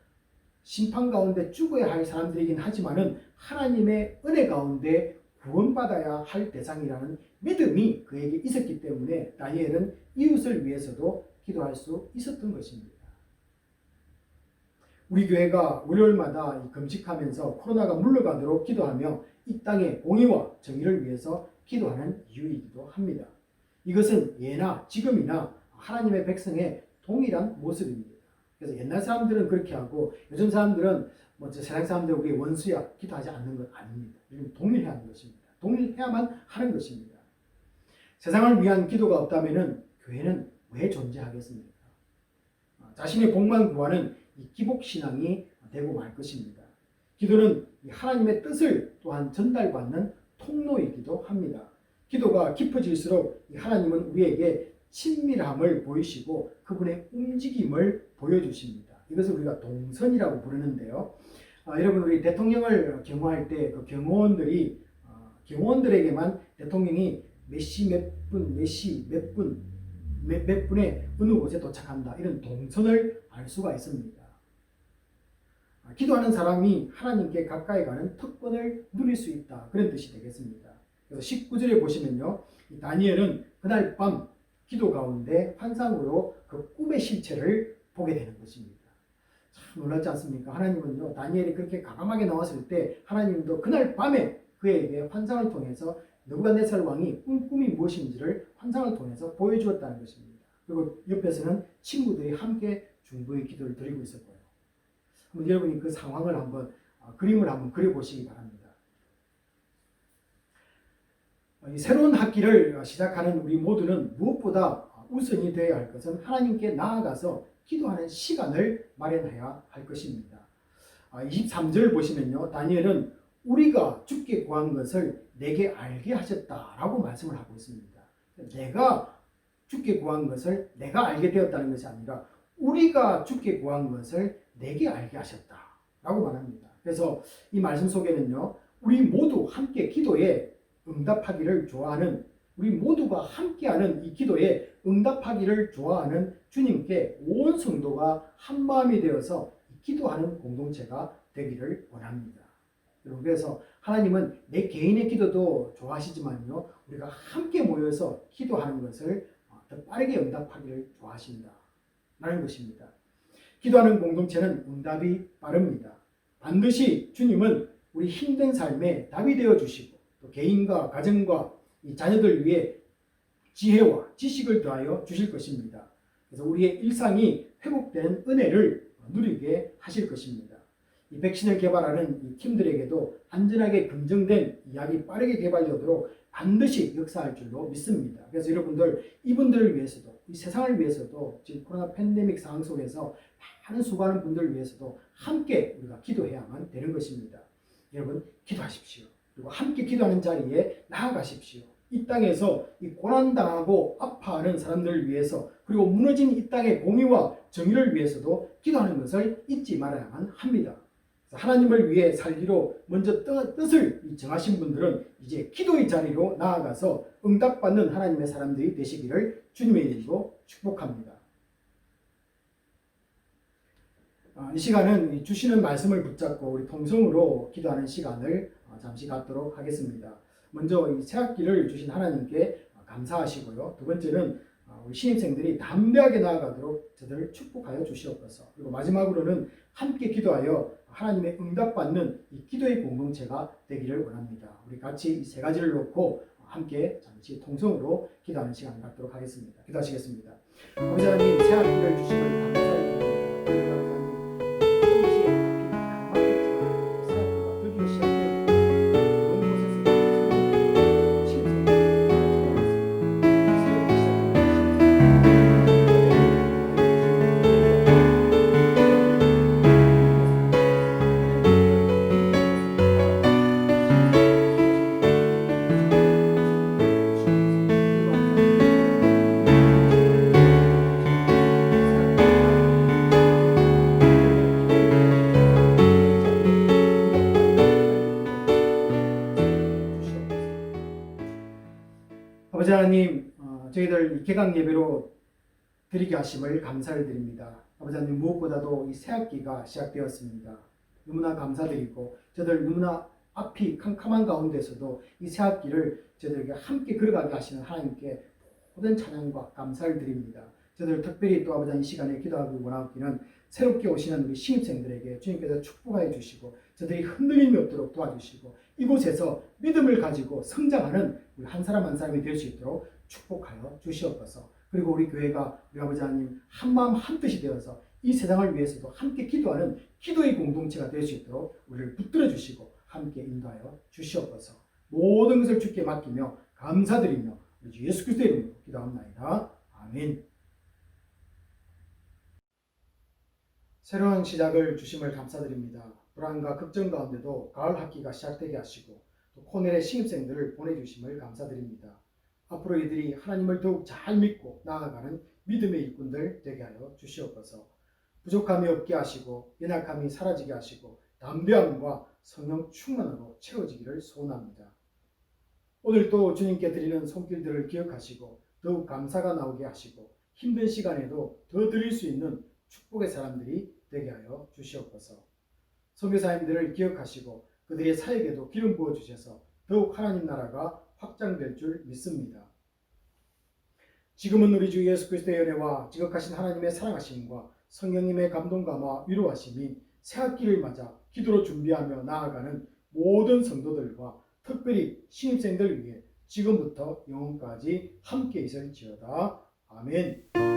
심판 가운데 죽어야 할 사람들이긴 하지만은 하나님의 은혜 가운데 구원받아야 할 대상이라는 믿음이 그에게 있었기 때문에 다니엘은 이웃을 위해서도 기도할 수 있었던 것입니다. 우리 교회가 월요일마다 금식하면서 코로나가 물러가도록 기도하며 이 땅의 공의와 정의를 위해서 기도하는 이유이기도 합니다. 이것은 예나 지금이나 하나님의 백성의 동일한 모습입니다. 그래서 옛날 사람들은 그렇게 하고 요즘 사람들은 뭐 세상 사람들 우리 원수야 기도하지 않는 건 아닙니다. 동일해야 하는 것입니다. 동일해야만 하는 것입니다. 세상을 위한 기도가 없다면 교회는 왜 존재하겠습니까? 자신의 복만 구하는 이 기복신앙이 되고 말 것입니다. 기도는 하나님의 뜻을 또한 전달받는 통로이기도 합니다. 기도가 깊어질수록 하나님은 우리에게 친밀함을 보이시고 그분의 움직임을 보여주십니다. 이것을 우리가 동선이라고 부르는데요. 여러분 우리 대통령을 경호할 때 그 경호원들에게만 대통령이 몇 시 몇 분, 몇 시 몇 분, 몇 분에 어느 곳에 도착한다 이런 동선을 알 수가 있습니다. 기도하는 사람이 하나님께 가까이 가는 특권을 누릴 수 있다 그런 뜻이 되겠습니다. 그래서 19절에 보시면요, 다니엘은 그날 밤 기도 가운데 환상으로 그 꿈의 실체를 보게 되는 것입니다. 참 놀랍지 않습니까? 하나님은요, 다니엘이 그렇게 과감하게 나왔을 때 하나님도 그날 밤에 그에게 환상을 통해서 느부갓네살 왕이 꿈이 무엇인지를 환상을 통해서 보여주었다는 것입니다. 그리고 옆에서는 친구들이 함께 중보의 기도를 드리고 있었고요. 한번 여러분이 그 상황을 한번 그림을 한번 그려보시기 바랍니다. 이 새로운 학기를 시작하는 우리 모두는 무엇보다 우선이 되어야 할 것은 하나님께 나아가서 기도하는 시간을 마련해야 할 것입니다. 23절 보시면요, 다니엘은 우리가 주께 구한 것을 내게 알게 하셨다라고 말씀을 하고 있습니다. 내가 주께 구한 것을 내가 알게 되었다는 것이 아니라 우리가 주께 구한 것을 내게 알게 하셨다라고 말합니다. 그래서 이 말씀 속에는요, 우리 모두 함께 기도에 응답하기를 좋아하는, 우리 모두가 함께하는 이 기도에 응답하기를 좋아하는 주님께 온 성도가 한마음이 되어서 기도하는 공동체가 되기를 원합니다. 그래서 하나님은 내 개인의 기도도 좋아하시지만요, 우리가 함께 모여서 기도하는 것을 더 빠르게 응답하기를 좋아하신다 라는 것입니다. 기도하는 공동체는 응답이 빠릅니다. 반드시 주님은 우리 힘든 삶에 답이 되어 주시고 또 개인과 가정과 이 자녀들 위해 지혜와 지식을 더하여 주실 것입니다. 그래서 우리의 일상이 회복되는 은혜를 누리게 하실 것입니다. 이 백신을 개발하는 이 팀들에게도 안전하게 검증된 약이 빠르게 개발되도록 반드시 역사할 줄로 믿습니다. 그래서 여러분들, 이분들을 위해서도, 이 세상을 위해서도, 지금 코로나 팬데믹 상황 속에서 많은 수고하는 분들을 위해서도 함께 우리가 기도해야만 되는 것입니다. 여러분, 기도하십시오. 그리고 함께 기도하는 자리에 나아가십시오. 이 땅에서 이 고난당하고 아파하는 사람들을 위해서, 그리고 무너진 이 땅의 공의와 정의를 위해서도 기도하는 것을 잊지 말아야만 합니다. 하나님을 위해 살기로 먼저 뜻을 정하신 분들은 이제 기도의 자리로 나아가서 응답받는 하나님의 사람들이 되시기를 주님의 이름으로 축복합니다. 이 시간은 주시는 말씀을 붙잡고 우리 통성으로 기도하는 시간을 잠시 갖도록 하겠습니다. 먼저 이 새학기를 주신 하나님께 감사하시고요. 두 번째는 우리 신입생들이 담대하게 나아가도록 저들을 축복하여 주시옵소서. 그리고 마지막으로는 함께 기도하여 하나님의 응답받는 이 기도의 공동체가 되기를 원합니다. 우리 같이 이 세 가지를 놓고 함께 잠시 통성으로 기도하는 시간을 갖도록 하겠습니다. 기도하시겠습니다. 아버지 하나님, 새학기를 주심을 감사드립니다. 아버지 하나님, 저희들 이 개강 예배로 드리게 하심을 감사를 드립니다. 아버지 하나님, 무엇보다도 이 새학기가 시작되었습니다. 너무나 감사드리고 저들 너무나 앞이 캄캄한 가운데서도 이 새학기를 저들에게 함께 걸어가게 하시는 하나님께 모든 찬양과 감사를 드립니다. 저들 특별히 또 아버지 이 시간에 기도하기 원하기는 새롭게 오시는 우리 신입생들에게 주님께서 축복하여 주시고 저들이 흔들림이 없도록 도와주시고 이곳에서 믿음을 가지고 성장하는 우리 한 사람 한 사람이 될 수 있도록 축복하여 주시옵소서. 그리고 우리 교회가 우리 아버지 하나님 한마음 한뜻이 되어서 이 세상을 위해서도 함께 기도하는 기도의 공동체가 될 수 있도록 우리를 붙들어 주시고 함께 인도하여 주시옵소서. 모든 것을 주께 맡기며 감사드리며 우리 주 예수 그리스도의 이름으로 기도합나이다. 아멘. 새로운 시작을 주심을 감사드립니다. 불안과 걱정 가운데도 가을 학기가 시작되게 하시고 또 코넬의 신입생들을 보내주심을 감사드립니다. 앞으로 이들이 하나님을 더욱 잘 믿고 나아가는 믿음의 일꾼들 되게 하여 주시옵소서. 부족함이 없게 하시고 연약함이 사라지게 하시고 담대함과 성령 충만으로 채워지기를 소원합니다. 오늘도 주님께 드리는 손길들을 기억하시고 더욱 감사가 나오게 하시고 힘든 시간에도 더 드릴 수 있는 축복의 사람들이 되게 하여 주시옵소서. 선교사님들을 기억하시고 그들의 사역에도 기름 부어 주셔서 더욱 하나님 나라가 확장될 줄 믿습니다. 지금은 우리 주 예수 그리스도의 은혜와 지극하신 하나님의 사랑하심과 성령님의 감동감화 위로하심이 새학기를 맞아 기도로 준비하며 나아가는 모든 성도들과 특별히 신입생들 위해 지금부터 영원까지 함께 있을지어다. 아멘.